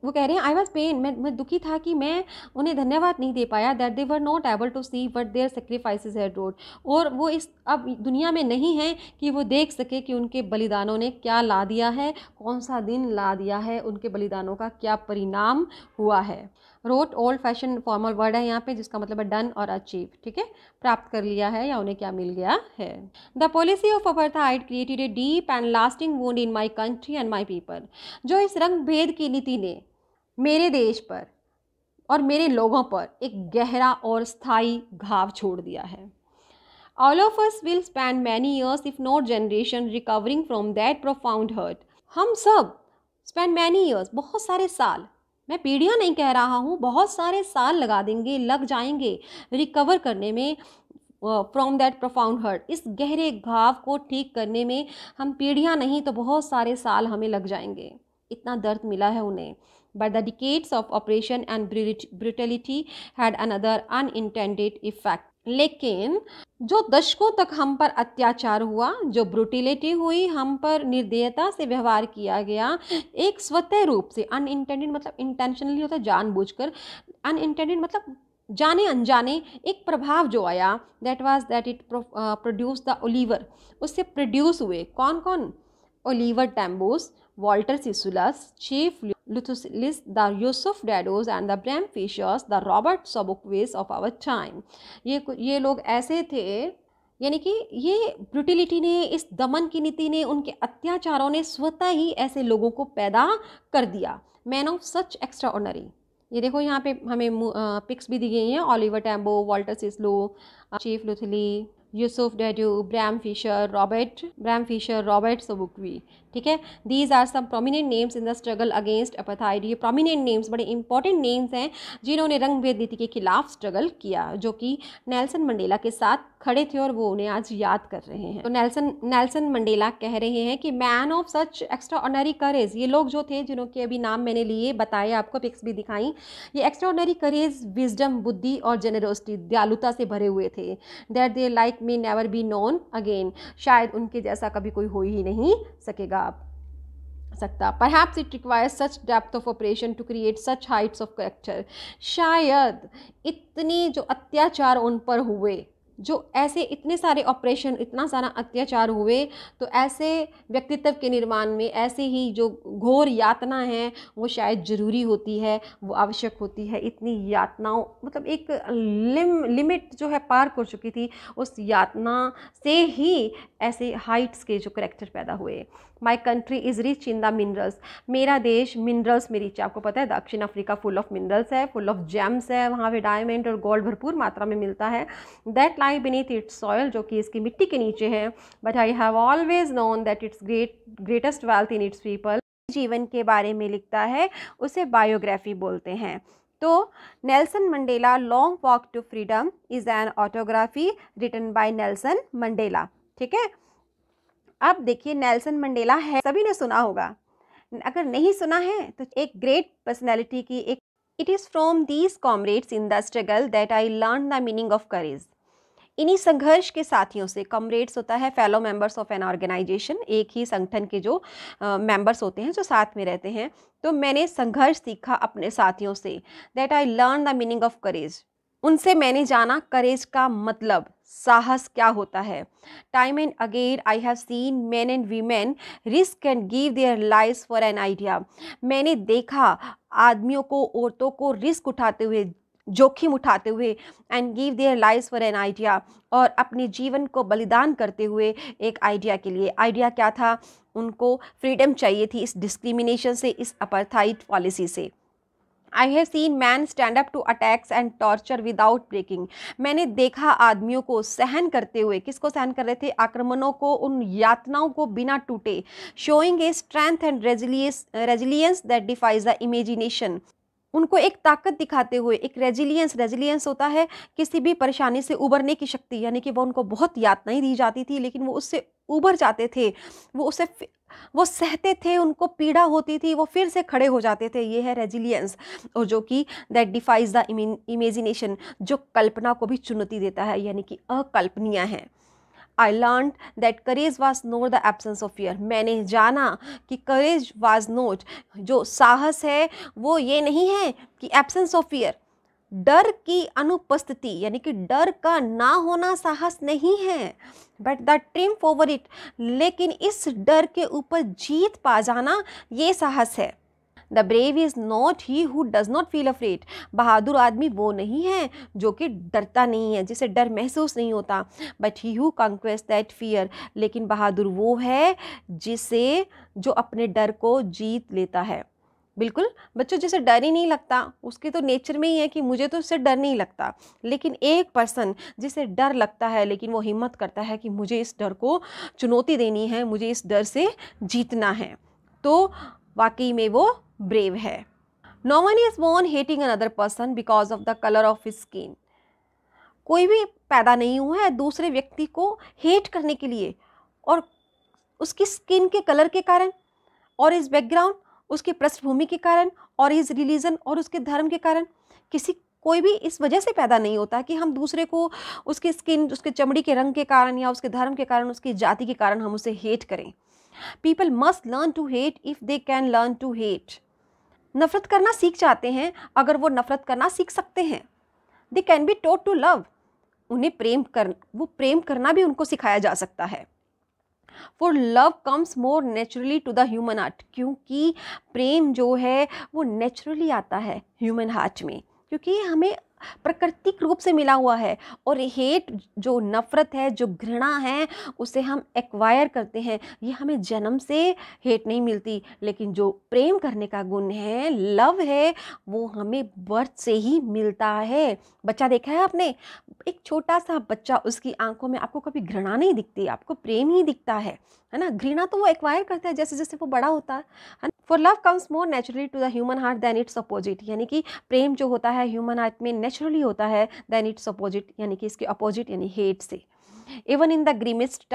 वो कह रहे हैं आई वॉज पेन, मैं दुखी था कि मैं उन्हें धन्यवाद नहीं दे पाया। That they were not able to see what their sacrifices had wrought, और वो इस अब दुनिया में नहीं है कि वो देख सके कि उनके बलिदानों ने क्या ला दिया है, कौन सा दिन ला दिया है, उनके बलिदानों का क्या परिणाम हुआ है। Wrought old fashion formal word है यहाँ पे, जिसका मतलब है डन और अचीव, ठीक है, प्राप्त कर लिया है या उन्हें क्या मिल गया है। The policy of apartheid created a deep and lasting wound in my country and my people. जो इस रंग भेद की नीति ने मेरे देश पर और मेरे लोगों पर एक गहरा और स्थायी घाव छोड़ दिया है। All of us will spend many years, if not generation, recovering from that profound hurt. हम सब spend many years, बहुत सारे साल, मैं पीढ़ियाँ नहीं कह रहा हूँ, बहुत सारे साल लग जाएंगे रिकवर करने में फ्रॉम दैट प्रोफाउंड हर्ट। इस गहरे घाव को ठीक करने में हम पीढ़ियाँ नहीं तो बहुत सारे साल हमें लग जाएंगे, इतना दर्द मिला है उन्हें। But the decades of oppression and brutality had another unintended effect. लेकिन जो दशकों तक हम पर अत्याचार हुआ, जो ब्रुटिलिटी हुई, हम पर निर्दयता से व्यवहार किया गया, एक स्वतः रूप से, अनइंटेंडेड मतलब इंटेंशनली होता है जानबूझकर, अनइंटेंडेड मतलब जाने अनजाने एक प्रभाव जो आया, that it produce the Oliver, उससे प्रोड्यूस हुए कौन कौन, Oliver Tambos, Walter Sisulus, chief Luthulis, the Yusuf Dadoos and the Bram Fischers, the Robert Sobukwes of our time. ये लोग ऐसे थे, यानी कि ये ब्रुटिलिटी ने, इस दमन की नीति ने, उनके अत्याचारों ने स्वतः ही ऐसे लोगों को पैदा कर दिया। Man of such extra ordinary. ये देखो यहाँ पे हमें पिक्स भी दी गई हैं, Oliver Tambo, Walter Sisulu, chief Luthuli, Yusuf Dadoo, Bram Fischer, Robert Sobukwe, ठीक है। These are some prominent names in the struggle against apartheid. ये प्रोमिनेंट नेम्स, बड़े इंपॉर्टेंट नेम्स हैं जिन्होंने रंग भेद नीति के खिलाफ स्ट्रगल किया, जो कि नेल्सन मंडेला के साथ खड़े थे और वो उन्हें आज याद कर रहे हैं। तो नेल्सन मंडेला कह रहे हैं कि man of such extraordinary courage, ये लोग जो थे जिन्होंने अभी नाम मैंने लिए, बताए, आपको पिक्स भी दिखाई, ये एक्स्ट्रा ऑर्डिनरी करेज, विजडम, बुद्धि और जेनरोसिटी, दयालुता से भरे हुए थे। That they like may never be known again, शायद उनके जैसा कभी कोई हो ही नहीं सकता। Perhaps it requires such depth of operation to create such heights of character। शायद इतने जो अत्याचार उन पर हुए, जो ऐसे इतने सारे ऑपरेशन, इतना सारा अत्याचार हुए, तो ऐसे व्यक्तित्व के निर्माण में ऐसे ही जो घोर यातना है वो शायद ज़रूरी होती है, वो आवश्यक होती है। इतनी यातनाओं, मतलब एक लिमिट जो है पार कर चुकी थी, उस यातना से ही ऐसे हाइट्स के जो करेक्टर पैदा हुए। My country is rich in the minerals. मेरा देश मिनरल्स में रिच है। आपको पता है दक्षिण अफ्रीका फुल ऑफ मिनरल्स है, फुल ऑफ जेम्स है, वहाँ पे डायमंड और गोल्ड भरपूर मात्रा में मिलता है। That lie beneath it's soil, जो कि इसकी मिट्टी के नीचे है। But I have always known that it's greatest wealth in its people. जीवन के बारे में लिखता है, उसे बायोग्राफी बोलते हैं। तो Nelson Mandela long walk to freedom is an autography written by Nelson Mandela, ठीक है। अब देखिए नेल्सन मंडेला है, सभी ने सुना होगा, अगर नहीं सुना है तो एक ग्रेट पर्सनैलिटी की एक। It is from these comrades in the struggle that I learn the meaning of courage. इन्हीं संघर्ष के साथियों से, कॉमरेड्स होता है fellow members of an organization, एक ही संगठन के जो मेंबर्स होते हैं जो साथ में रहते हैं। तो मैंने संघर्ष सीखा अपने साथियों से, that I learn the meaning of करेज। उनसे मैंने जाना करेज का मतलब, साहस क्या होता है। Time and again I have scene main and women risk and give their lives for an idea. मैंने देखा आदमियों को, औरतों को रिस्क उठाते हुए, जोखिम उठाते हुए, and give their lives for an idea, और अपने जीवन को बलिदान करते हुए एक आइडिया के लिए। आइडिया क्या था? उनको फ्रीडम चाहिए थी इस डिस्क्रिमिनेशन से, इस अपार्थाइड पॉलिसी से। I have seen man stand up to attacks and torture without breaking. मैंने देखा आदमियों को सहन करते हुए, किसको सहन कर रहे थे? आक्रमणों को, उन यातनाओं को बिना टूटे। Showing a strength and resilience that defies the imagination. उनको एक ताकत दिखाते हुए, एक रेजिलियंस होता है किसी भी परेशानी से उबरने की शक्ति, यानी कि वो उनको बहुत यातनाएं दी जाती थी लेकिन वो उससे उबर जाते थे, वो सहते थे, उनको पीड़ा होती थी, वो फिर से खड़े हो जाते थे। ये है रेजिलियंस। और जो कि दैट डिफाइज द इमेजिनेशन, जो कल्पना को भी चुनौती देता है, यानी कि अकल्पनीय है। I learned that courage was not the absence of fear। मैंने जाना कि courage was not, जो साहस है वो ये नहीं है कि absence of fear, डर की अनुपस्थिति, यानी कि डर का ना होना साहस नहीं है, but the triumph over it, लेकिन इस डर के ऊपर जीत पा जाना ये साहस है। The brave is not he who does not feel afraid. बहादुर आदमी वो नहीं है जो कि डरता नहीं है, जिसे डर महसूस नहीं होता, but he who conquest that fear. लेकिन बहादुर वो है जिसे जो अपने डर को जीत लेता है। बिल्कुल बच्चों, जिसे डर ही नहीं लगता, उसके तो नेचर में ही है कि मुझे तो उससे डर नहीं लगता। लेकिन एक पर्सन जिसे डर लगता है लेकिन वो हिम्मत करता है कि मुझे इस डर को चुनौती देनी है, मुझे इस डर से जीतना है, तो वाकई में वो ब्रेव है। No one is born hating another person because of the colour of his skin. कोई भी पैदा नहीं हुआ है दूसरे व्यक्ति को हेट करने के लिए, और उसकी स्किन के कलर के कारण, और इस बैकग्राउंड, उसकी पृष्ठभूमि के कारण, और इस रिलीजन और उसके धर्म के कारण। कोई भी इस वजह से पैदा नहीं होता कि हम दूसरे को उसकी स्किन, उसके चमड़ी के रंग के कारण या उसके धर्म के कारण, उसकी जाति के कारण हम उसे हेट करें। People must learn to hate if they can learn to hate. नफरत करना सीख जाते हैं अगर वो नफरत करना सीख सकते हैं। They can be taught to love. उन्हें प्रेम करना भी उनको सिखाया जा सकता है। For love comes more naturally to the human heart. क्योंकि प्रेम जो है वो नेचुरली आता है ह्यूमन हार्ट में, क्योंकि ये हमें प्राकृतिक रूप से मिला हुआ है। और हेट, जो नफ़रत है, जो घृणा है, उसे हम एक्वायर करते हैं। ये हमें जन्म से हेट नहीं मिलती, लेकिन जो प्रेम करने का गुण है, लव है, वो हमें बर्थ से ही मिलता है। बच्चा देखा है आपने, एक छोटा सा बच्चा, उसकी आंखों में आपको कभी घृणा नहीं दिखती, आपको प्रेम ही दिखता है ना। घृणा तो वो एक्वायर करता है जैसे जैसे वो बड़ा होता है। For love comes more naturally to the human heart than its opposite. यानी कि प्रेम जो होता है ह्यूमन हार्ट में नेचुरली होता है देन इट्स अपोजिट, यानी कि इसके अपोजिट यानी हेट से। Even in the grimmest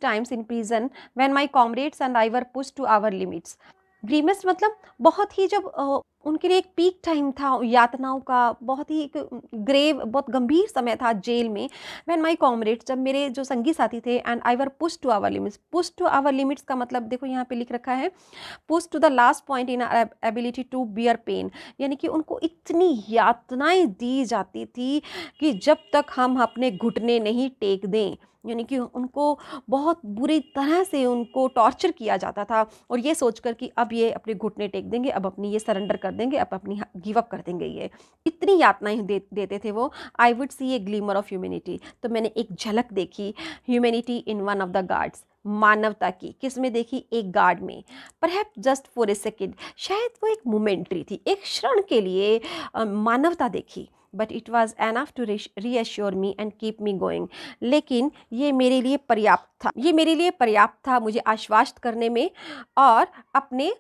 times in prison when my comrades and I were pushed to our limits. Grimmest मतलब बहुत ही, जब उनके लिए एक पीक टाइम था यातनाओं का, बहुत ही एक ग्रेव, बहुत गंभीर समय था जेल में। व्हेन माय कॉमरेड्स, जब मेरे जो संगी साथी थे, and I were push to our limits. Push to our limits का मतलब देखो यहाँ पे लिख रखा है, push to the last point in ability to bear pain. यानी कि उनको इतनी यातनाएं दी जाती थी कि जब तक हम अपने घुटने नहीं टेक दें, यानी कि उनको बहुत बुरी तरह से उनको टॉर्चर किया जाता था, और ये सोचकर कि अब ये अपने घुटने टेक देंगे, अब अपनी ये सरेंडर कर देंगे, अब अपनी गिव अप कर देंगे। ये इतनी यातनाएं देते थे वो। I would see a glimmer of humanity. तो मैंने एक झलक देखी humanity in one of the guards, मानवता की। किस में देखी? एक गार्ड में। Perhaps just for a second, शायद वो एक मोमेंट्री थी, एक क्षण के लिए मानवता देखी। But it was enough to reassure me and keep me going. लेकिन ये मेरे लिए पर्याप्त था मुझे आश्वस्त करने में और अपने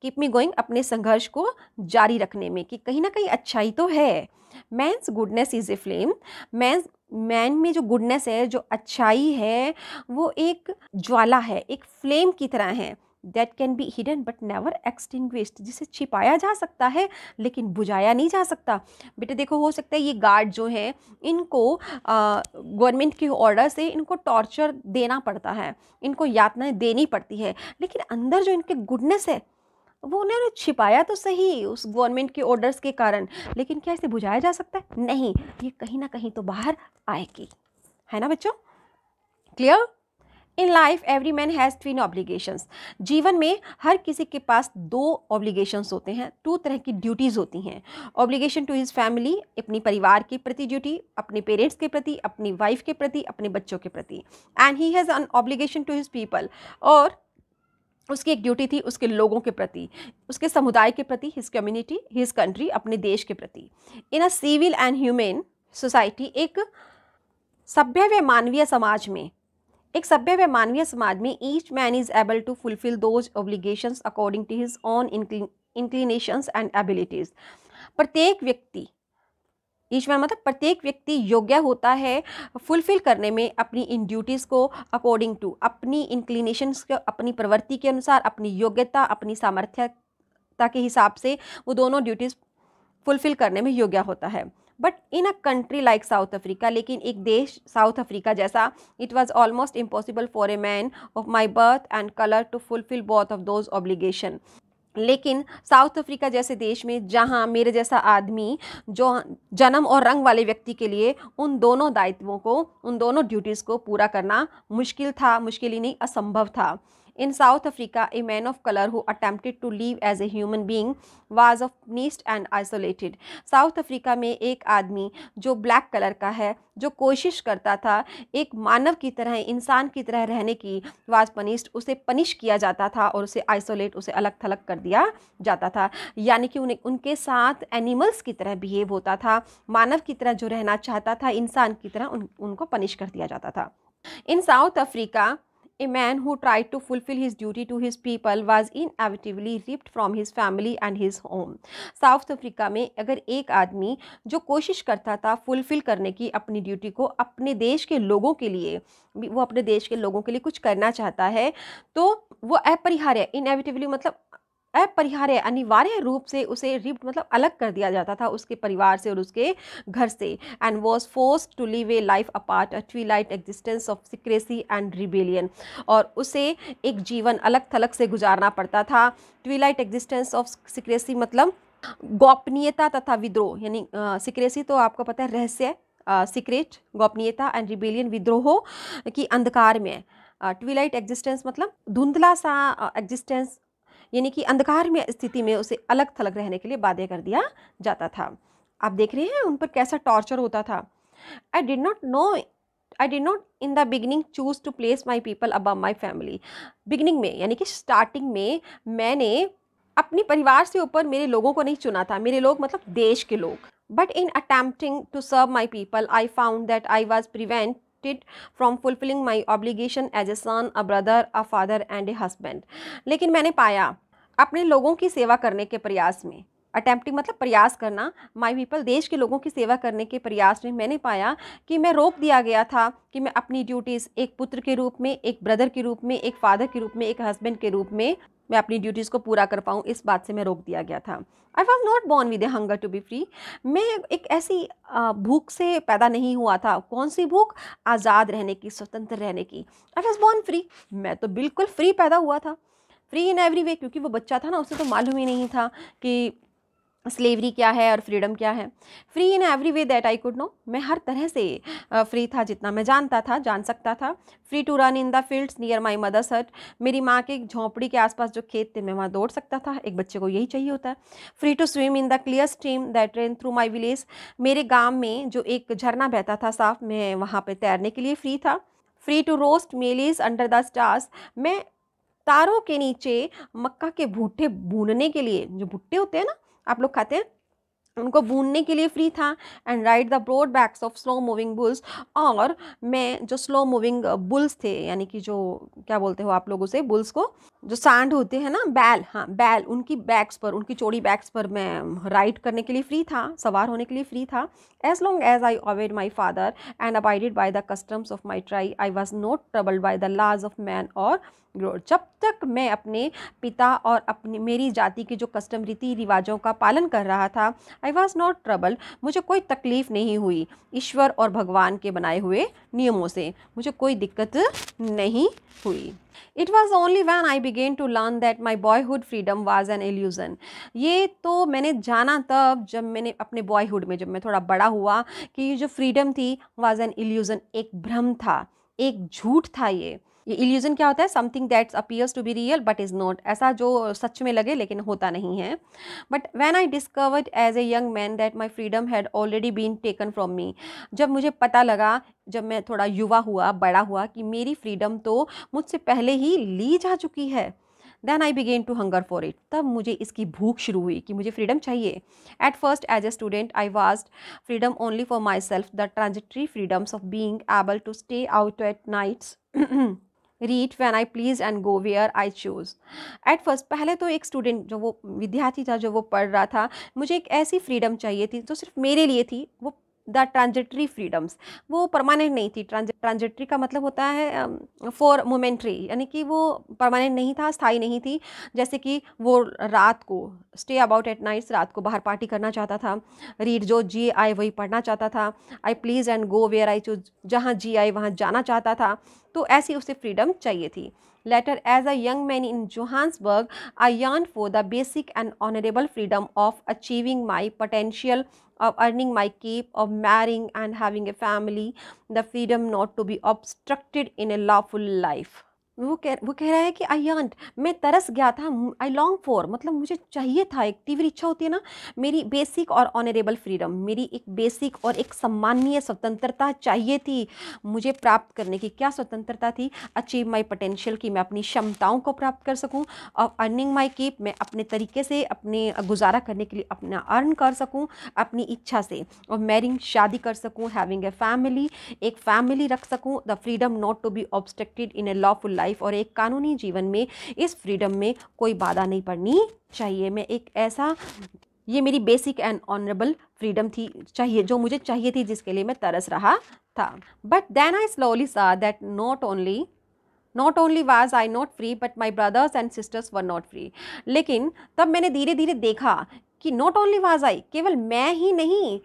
कीप मी गोइंग, अपने संघर्ष को जारी रखने में, कि कहीं ना कहीं अच्छाई तो है। Man's goodness is a flame. Man में जो गुडनेस है, जो अच्छाई है, वो एक ज्वाला है, एक फ्लेम की तरह है। That can be hidden but never extinguished, जिसे छिपाया जा सकता है लेकिन बुझाया नहीं जा सकता। बेटे देखो, हो सकता है ये गार्ड जो हैं, इनको गवर्नमेंट के ऑर्डर से इनको टॉर्चर देना पड़ता है, इनको यातनाएं देनी पड़ती है, लेकिन अंदर जो इनके गुडनेस है वो उन्होंने छिपाया तो सही उस गवर्नमेंट के ऑर्डर्स के कारण, लेकिन क्या इसे बुझाया जा सकता है? नहीं, ये कहीं ना कहीं तो बाहर आएगी, है ना बच्चों? Clear? In life every man has twin obligations. जीवन में हर किसी के पास दो ऑब्लिगेशंस होते हैं, दो तरह की ड्यूटीज़ होती हैं। ऑब्लिगेशन टू हिज फैमिली, अपनी परिवार के प्रति ड्यूटी, अपने पेरेंट्स के प्रति, अपनी वाइफ के प्रति, अपने बच्चों के प्रति। And he has an obligation to his people, और उसकी एक ड्यूटी थी उसके लोगों के प्रति, उसके समुदाय के प्रति, हिज कम्युनिटी, हिज कंट्री, अपने देश के प्रति। In a civil and human society, एक सभ्य व मानवीय समाज में, each man is able to fulfil those obligations according to his own inclinations and abilities. प्रत्येक व्यक्ति, ईच मैन मतलब प्रत्येक व्यक्ति योग्य होता है फुलफिल करने में अपनी इन ड्यूटीज़ को अकॉर्डिंग टू, अपनी इंक्लिनेशंस के, अपनी प्रवृत्ति के अनुसार, अपनी योग्यता, अपनी सामर्थ्यता के हिसाब से वो दोनों ड्यूटीज़ फुलफिल करने में योग्य होता है। But in a country like South Africa, लेकिन एक देश साउथ अफ्रीका जैसा, it was almost impossible for a man of my birth and colour to fulfil both of those obligation. लेकिन साउथ अफ्रीका जैसे देश में, जहाँ मेरे जैसा आदमी, जो जन्म और रंग वाले व्यक्ति के लिए उन दोनों दायित्वों को, उन दोनों ड्यूटीज़ को पूरा करना मुश्किल था, मुश्किल ही नहीं असंभव था। In South Africa, a man of color who attempted to live as a human being was punished and isolated. South Africa में एक आदमी जो ब्लैक कलर का है, जो कोशिश करता था एक मानव की तरह, इंसान की तरह रहने की, वाज पनिश्ड, उसे पनिश किया जाता था और उसे आइसोलेट, उसे अलग थलग कर दिया जाता था। यानी कि उन्हें उनके साथ एनिमल्स की तरह बिहेव होता था, मानव की तरह जो रहना चाहता था, इंसान की तरह उनको पनिश कर दिया जाता था। In South Africa, a man who tried to fulfill his duty to his people was inevitably ripped from his family and his home. South Africa में अगर एक आदमी जो कोशिश करता था फुलफिल करने की अपनी ड्यूटी को, अपने देश के लोगों के लिए, वो अपने देश के लोगों के लिए कुछ करना चाहता है, तो वो अपरिहार्य, इनएविटेबली मतलब अपरिहार्य, अनिवार्य रूप से उसे रिप्ड मतलब अलग कर दिया जाता था उसके परिवार से और उसके घर से, and was forced to live a life apart, a twilight existence of secrecy and rebellion, और उसे एक जीवन अलग थलग से गुजारना पड़ता था। ट्विलाइट एग्जिस्टेंस ऑफ सीक्रेसी मतलब गोपनीयता तथा विद्रोह, यानी सीक्रेसी तो आपको पता है रहस्य, सीक्रेट गोपनीयता, एंड रिबेलियन विद्रोह की अंधकार में। ट्विलाइट एग्जिस्टेंस मतलब धुंधला सा एग्जिस्टेंस, यानी कि अंधकार में स्थिति में उसे अलग थलग रहने के लिए बाध्य कर दिया जाता था। आप देख रहे हैं उन पर कैसा टॉर्चर होता था। I did not in the beginning choose to place my people above my family. Beginning में यानी कि स्टार्टिंग में मैंने अपने परिवार से ऊपर मेरे लोगों को नहीं चुना था, मेरे लोग मतलब देश के लोग। But in attempting to serve my people I found that I was prevented from fulfilling my obligation as a son, a brother, a father and a husband. लेकिन मैंने पाया अपने लोगों की सेवा करने के प्रयास में, अटेम्प्टिंग मतलब प्रयास करना, माई पीपल देश के लोगों की सेवा करने के प्रयास में मैंने पाया कि मैं रोक दिया गया था कि मैं अपनी ड्यूटीज़ एक पुत्र के रूप में, एक ब्रदर के रूप में, एक फादर के रूप में, एक हस्बैंड के रूप में मैं अपनी ड्यूटीज़ को पूरा कर पाऊँ, इस बात से मैं रोक दिया गया था। I was not born with a hunger to be free. मैं एक ऐसी भूख से पैदा नहीं हुआ था। कौन सी भूख? आज़ाद रहने की, स्वतंत्र रहने की। आई वॉज बॉर्न फ्री, मैं तो बिल्कुल फ्री पैदा हुआ था, फ्री इन एवरी वे, क्योंकि वो बच्चा था ना, उसे तो मालूम ही नहीं था कि स्लेवरी क्या है और फ्रीडम क्या है। Free in every way that I could know, मैं हर तरह से फ्री था जितना मैं जानता था, जान सकता था। Free to run in the fields near my mother's hut, मेरी माँ के झोंपड़ी के आसपास जो खेत थे मैं वहाँ दौड़ सकता था, एक बच्चे को यही चाहिए होता है। Free to swim in the clear stream that ran through my village, मेरे गाँव में जो एक झरना बहता था साफ, मैं वहाँ पर तैरने के लिए फ्री था। Free to roast mealies under the stars, मैं तारों के नीचे मक्का के भुट्टे भूनने के लिए, जो भुट्टे होते हैं ना आप लोग खाते हैं, उनको भूनने के लिए फ्री था। And ride the broad backs of slow moving bulls, और मैं जो स्लो मूविंग बुल्स थे, यानी कि जो क्या बोलते हो आप लोग उसे, बुल्स को, जो सांड होते हैं ना, बैल, हाँ बैल, उनकी बैक्स पर, उनकी चौड़ी बैक्स पर मैं राइड करने के लिए फ्री था, सवार होने के लिए फ्री था। As long as I obeyed my father and abided by the customs of my tribe I was not troubled by the laws of man or growth, जब तक मैं अपने पिता और अपनी मेरी जाति के जो कस्टम रीति रिवाजों का पालन कर रहा था, आई वॉज नॉट ट्रबल्ड, मुझे कोई तकलीफ नहीं हुई, ईश्वर और भगवान के बनाए हुए नियमों से मुझे कोई दिक्कत नहीं हुई। It was only when I began to learn that my boyhood freedom was an illusion. ये तो मैंने जाना तब जब मैंने अपने बॉयहुड में, जब मैं थोड़ा बड़ा हुआ, कि ये जो फ्रीडम थी was an illusion, एक भ्रम था, एक झूठ था। ये इल्यूजन क्या होता है? Something that's appears to be real but is not, ऐसा जो सच में लगे लेकिन होता नहीं है। But when I discovered as a young man that my freedom had already been taken from me, जब मुझे पता लगा, जब मैं थोड़ा युवा हुआ, बड़ा हुआ, कि मेरी फ्रीडम तो मुझसे पहले ही ली जा चुकी है, then I began to hunger for it, तब मुझे इसकी भूख शुरू हुई कि मुझे फ्रीडम चाहिए। At first as a student I wanted freedom only for myself, the transitory freedoms of being able to stay out at nights, read when I please and go where I choose. At first, पहले तो एक student, जो वो विद्यार्थी था, जो वो पढ़ रहा था, मुझे एक ऐसी फ्रीडम चाहिए थी जो सिर्फ मेरे लिए थी, वो द ट्रांजिटरी फ्रीडम्स, वो परमानेंट नहीं थी। ट्रांजिटरी का मतलब होता है फॉर मोमेंट्री, यानी कि वो परमानेंट नहीं था, स्थायी नहीं थी। जैसे कि वो रात को स्टे अबाउट एट नाइट्स, रात को बाहर पार्टी करना चाहता था। रीड, जो जी आए वही पढ़ना चाहता था। I please and go where I choose, जहाँ जी आए वहाँ जाना चाहता था। तो ऐसी उसे फ्रीडम चाहिए थी। Later, as a young man in Johannesburg, I yearned for the basic and honorable freedom of achieving my potential, of earning my keep, of marrying and having a family, the freedom not to be obstructed in a lawful life. वो कह रहा है कि आई यर्न्ड, मैं तरस गया था, I long for, मतलब मुझे चाहिए था, एक तीव्र इच्छा होती है ना, मेरी बेसिक और ऑनरेबल फ्रीडम, मेरी एक बेसिक और एक सम्माननीय स्वतंत्रता चाहिए थी मुझे प्राप्त करने की। क्या स्वतंत्रता थी? अचीव माई पोटेंशियल, कि मैं अपनी क्षमताओं को प्राप्त कर सकूं, और अर्निंग माई कीप, मैं अपने तरीके से अपने गुजारा करने के लिए अपना अर्न कर सकूं अपनी इच्छा से, और मैरिंग, शादी कर सकूं, हैविंग ए फैमिली, एक फैमिली रख सकूं, the freedom not to be obstructed in a lawful life, और एक कानूनी जीवन में इस फ्रीडम में कोई बाधा नहीं पड़नी चाहिए। मैं एक ऐसा, ये मेरी बेसिक एंड ऑनरेबल फ्रीडम थी, चाहिए, जो मुझे चाहिए थी, जिसके लिए मैं तरस रहा था। बट देन आई स्लोली सा that not only was I not free but my brothers and sisters were not free. लेकिन तब मैंने धीरे धीरे देखा कि नॉट ओनली वाज आई, केवल मैं ही नहीं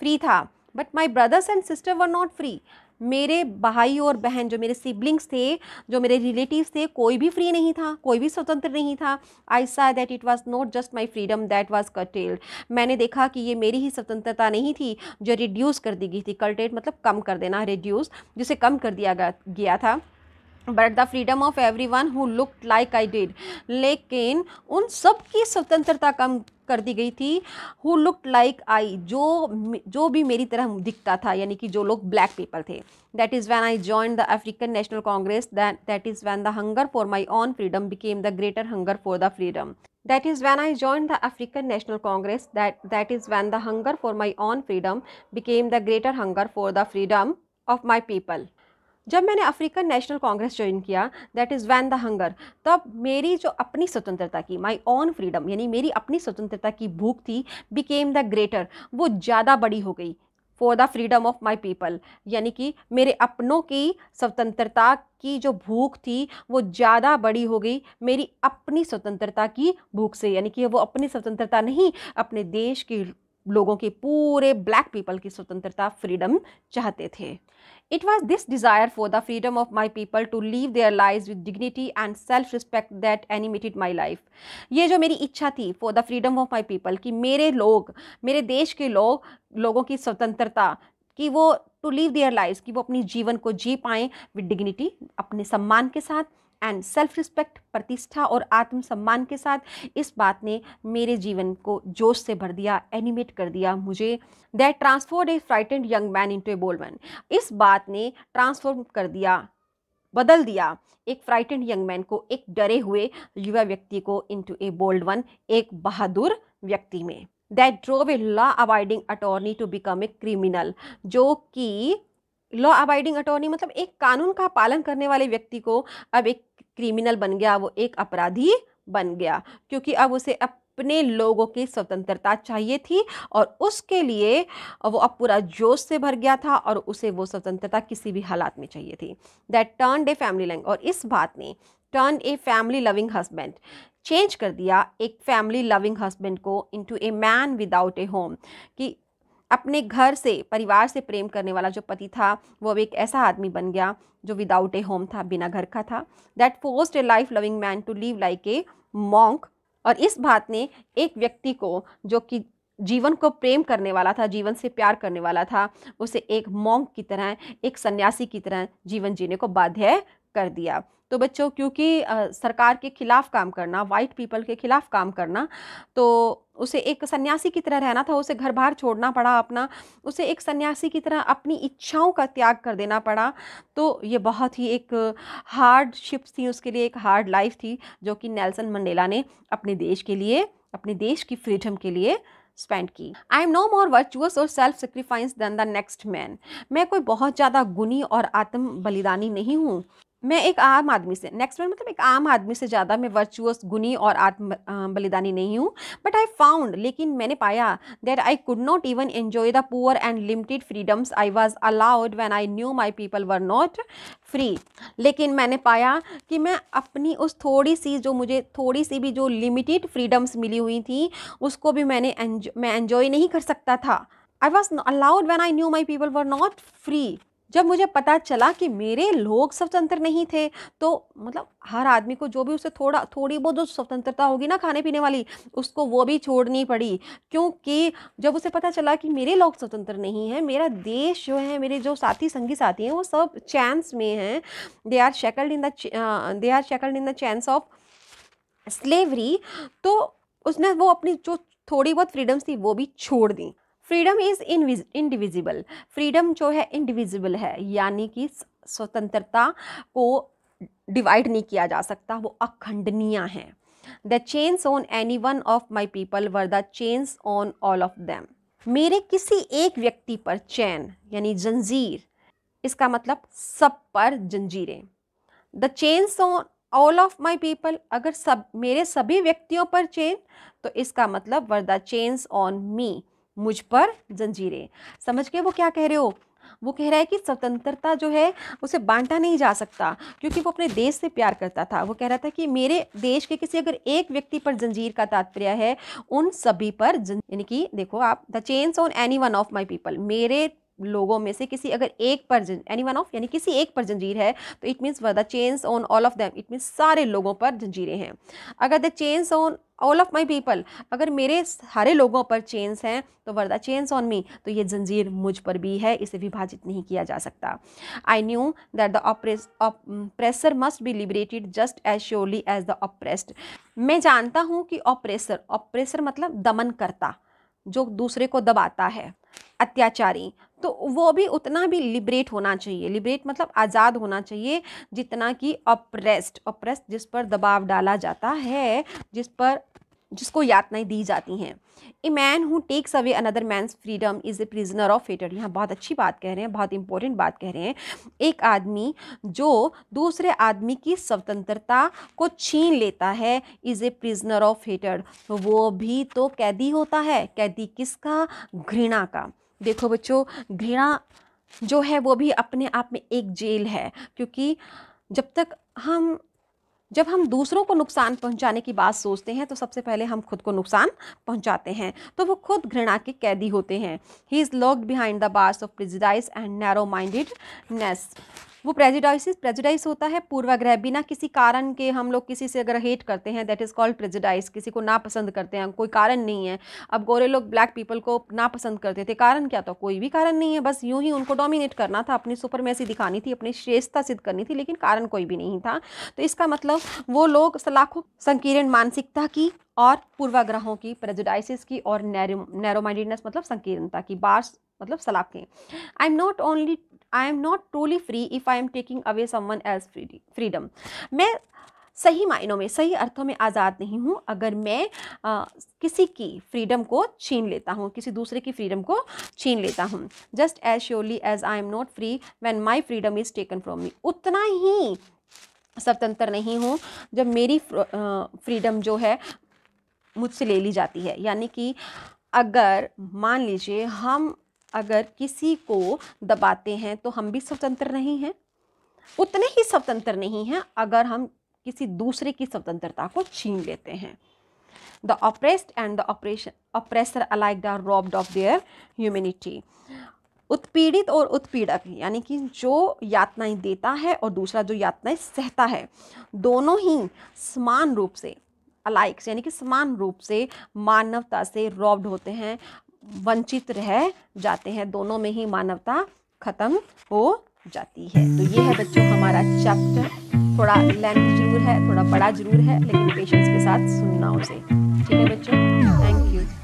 फ्री था, but my brothers and sister were not free, मेरे भाई और बहन, जो मेरे सिबलिंग्स थे, जो मेरे रिलेटिव्स थे, कोई भी फ्री नहीं था, कोई भी स्वतंत्र नहीं था। आई सा that it was not just my freedom that was curtailed। मैंने देखा कि ये मेरी ही स्वतंत्रता नहीं थी जो रिड्यूस कर दी गई थी। curtailed मतलब कम कर देना, रिड्यूस जिसे कम कर दिया गया था। But the freedom of every one who looked like I did, लेकिन उन सब की स्वतंत्रता कम कर दी गई थी। हु लुक्ड लाइक आई, जो भी मेरी तरह दिखता था, यानी कि जो लोग ब्लैक पीपल थे। That is when I join the African National Congress, that is when the hunger for my own freedom became the greater hunger for the freedom. That is when I joined the African National Congress, that is when the hunger for my own freedom became the greater hunger for the freedom of my people। जब मैंने African National Congress join किया, that is when the hunger, तब मेरी जो अपनी स्वतंत्रता की, my own freedom, यानी मेरी अपनी स्वतंत्रता की भूख थी, बिकेम द ग्रेटर, वो ज़्यादा बड़ी हो गई, for the freedom of my people, यानी कि मेरे अपनों की स्वतंत्रता की जो भूख थी वो ज़्यादा बड़ी हो गई मेरी अपनी स्वतंत्रता की भूख से। यानी कि वो अपनी स्वतंत्रता नहीं, अपने देश के लोगों के, पूरे ब्लैक पीपल की स्वतंत्रता, फ्रीडम चाहते थे। It was this desire for the freedom of my people to live their lives with dignity and self-respect that animated my life। ये जो मेरी इच्छा थी for the freedom of my people, कि मेरे लोग, मेरे देश के लोगों की स्वतंत्रता, कि वो to live their lives, कि वो अपनी जीवन को जी पाएँ with dignity, अपने सम्मान के साथ, एंड सेल्फ रिस्पेक्ट, प्रतिष्ठा और आत्मसम्मान के साथ। इस बात ने मेरे जीवन को जोश से भर दिया, एनिमेट कर दिया मुझे। That transformed a frightened young man into a bold man, इस बात ने ट्रांसफॉर्म कर दिया, बदल दिया एक फ्राइटेंड यंग मैन को, एक डरे हुए युवा व्यक्ति को, इनटू ए बोल्ड वन, एक बहादुर व्यक्ति में। That drove a law abiding attorney to become a criminal, जो कि लॉ अबाइडिंग अटॉर्नी मतलब एक कानून का पालन करने वाले व्यक्ति को अब एक क्रिमिनल बन गया, वो एक अपराधी बन गया, क्योंकि अब उसे अपने लोगों की स्वतंत्रता चाहिए थी, और उसके लिए वो अब पूरा जोश से भर गया था, और उसे वो स्वतंत्रता किसी भी हालात में चाहिए थी। That turned a family loving, और इस बात ने turn a family loving husband, change कर दिया एक फैमिली लविंग हस्बैंड को into a man without A home, कि अपने घर से, परिवार से प्रेम करने वाला जो पति था, वो अब एक ऐसा आदमी बन गया जो विदाउट ए होम था, बिना घर का था। That forced a life loving man to live like a monk, और इस बात ने एक व्यक्ति को, जो कि जीवन को प्रेम करने वाला था, जीवन से प्यार करने वाला था, उसे एक मॉन्क की तरह, एक सन्यासी की तरह जीवन जीने को बाध्य कर दिया। तो बच्चों, क्योंकि सरकार के खिलाफ काम करना, वाइट पीपल के खिलाफ काम करना, तो उसे एक सन्यासी की तरह रहना था, उसे घर बार छोड़ना पड़ा अपना, उसे एक सन्यासी की तरह अपनी इच्छाओं का त्याग कर देना पड़ा। तो ये बहुत ही एक हार्डशिप्स थी उसके लिए, एक हार्ड लाइफ थी, जो कि नेल्सन मंडेला ने अपने देश के लिए, अपने देश की फ्रीडम के लिए स्पेंड की। I am no more virtuous or self sacrifice than the next man, मैं कोई बहुत ज़्यादा गुणी और आत्म बलिदानी नहीं हूँ, मैं एक आम आदमी से, नेक्स्ट मैन मतलब एक आम आदमी से ज़्यादा मैं वर्चुअस, गुणी और आत्म बलिदानी नहीं हूँ। बट आई फाउंड, लेकिन मैंने पाया, that I could not even enjoy the poor and limited freedoms I was allowed when I knew my people were not free. लेकिन मैंने पाया कि मैं अपनी उस थोड़ी सी, जो मुझे थोड़ी सी भी जो लिमिटेड फ्रीडम्स मिली हुई थी, उसको भी मैं एन्जॉय नहीं कर सकता था। I was allowed when I knew my people were not free, जब मुझे पता चला कि मेरे लोग स्वतंत्र नहीं थे, तो मतलब हर आदमी को जो भी उसे थोड़ी बहुत जो स्वतंत्रता होगी ना खाने पीने वाली, उसको वो भी छोड़नी पड़ी। क्योंकि जब उसे पता चला कि मेरे लोग स्वतंत्र नहीं हैं, मेरा देश जो है, मेरे जो संगी साथी हैं वो सब चैन्स में हैं, they are shackled in the chains of slavery, तो उसने वो अपनी जो थोड़ी बहुत फ्रीडम्स थी वो भी छोड़ दी। फ्रीडम इज इंडिविजिबल, फ्रीडम जो है इंडिविजिबल है, यानी कि स्वतंत्रता को डिवाइड नहीं किया जा सकता, वो अखंडनीय है। The chains on any one of my people were the chains on all of them. मेरे किसी एक व्यक्ति पर चैन यानी जंजीर, इसका मतलब सब पर जंजीरें। The chains on all of my people, अगर सब मेरे सभी व्यक्तियों पर चेन, तो इसका मतलब were the chains on me, मुझ पर जंजीरें। समझ के वो क्या कह रहे हो? वो कह रहा है कि स्वतंत्रता जो है उसे बांटा नहीं जा सकता, क्योंकि वो अपने देश से प्यार करता था। वो कह रहा था कि मेरे देश के किसी अगर एक व्यक्ति पर जंजीर का तात्पर्य है उन सभी पर, यानी कि देखो आप, the chains on any one of my people, मेरे लोगों में से किसी अगर एक पर, एनी वन ऑफ यानी किसी एक पर जंजीर है, तो it means were the chains on all of them, it means सारे लोगों पर जंजीरें हैं। अगर the chains on all of my people, अगर मेरे सारे लोगों पर चेन्स हैं, तो were the chains on me, तो ये जंजीर मुझ पर भी है, इसे विभाजित नहीं किया जा सकता। I knew that the oppressor must be liberated just as surely as the oppressed. मैं जानता हूँ कि ऑप्रेसर मतलब दमन करता, जो दूसरे को दबाता है, अत्याचारी, तो वो भी उतना भी लिबरेट होना चाहिए। लिबरेट मतलब आज़ाद होना चाहिए जितना कि ऑप्रेस्ड जिस पर दबाव डाला जाता है, जिसको यातनाएं दी जाती हैं। A man who takes away another man's freedom is a prisoner of fetter. यहाँ बहुत अच्छी बात कह रहे हैं, बहुत इंपॉर्टेंट बात कह रहे हैं। एक आदमी जो दूसरे आदमी की स्वतंत्रता को छीन लेता है, is a prisoner of Fetter, वो भी तो कैदी होता है। कैदी किसका? घृणा का। देखो बच्चों, घृणा जो है वो भी अपने आप में एक जेल है, क्योंकि जब हम दूसरों को नुकसान पहुंचाने की बात सोचते हैं, तो सबसे पहले हम खुद को नुकसान पहुंचाते हैं, तो वो खुद घृणा के कैदी होते हैं। He is locked behind the bars of prejudice and narrow mindedness. वो प्रेजुडाइस होता है पूर्वाग्रह, बिना किसी कारण के हम लोग किसी से अगर हेट करते हैं, दैट इज़ कॉल्ड प्रेजुडाइस। किसी को नापसंद करते हैं, कोई कारण नहीं है। अब गोरे लोग ब्लैक पीपल को नापसंद करते थे, कारण क्या था? कोई भी कारण नहीं है, बस यूं ही उनको डोमिनेट करना था, अपनी सुपरमेसी दिखानी थी, अपनी श्रेष्ठता सिद्ध करनी थी, लेकिन कारण कोई भी नहीं था। तो इसका मतलब वो लोग सलाखों संकीर्ण मानसिकता की और पूर्वाग्रहों की, प्रेजुडाइसिस की और नैरो माइंडेडनेस मतलब संकीर्णता की, बार्स मतलब सलाखें। I am not truly free if I am taking away someone else's freedom. मैं सही मायनों में, सही अर्थों में आज़ाद नहीं हूँ अगर मैं किसी की फ्रीडम को छीन लेता हूँ, किसी दूसरे की फ्रीडम को छीन लेता हूँ। Just as surely as I am not free when my freedom is taken from me. उतना ही स्वतंत्र नहीं हूँ जब मेरी फ्रीडम जो है मुझसे ले ली जाती है। यानी कि अगर मान लीजिए हम अगर किसी को दबाते हैं, तो हम भी स्वतंत्र नहीं हैं, उतने ही स्वतंत्र नहीं हैं अगर हम किसी दूसरे की स्वतंत्रता को छीन लेते हैं। The oppressed and the oppressor alike are robbed of their humanity. उत्पीड़ित और उत्पीड़क, यानी कि जो यातनाएं देता है और दूसरा जो यातनाएं सहता है, दोनों ही समान रूप से, अलाइक यानी कि समान रूप से मानवता से रॉब्ड होते हैं, वंचित रह जाते हैं। दोनों में ही मानवता खत्म हो जाती है। तो ये है बच्चों हमारा चैप्टर। थोड़ा लेंथ जरूर है, थोड़ा बड़ा जरूर है, लेकिन पेशेंस के साथ सुनना उसे। ठीक है बच्चों, थैंक यू।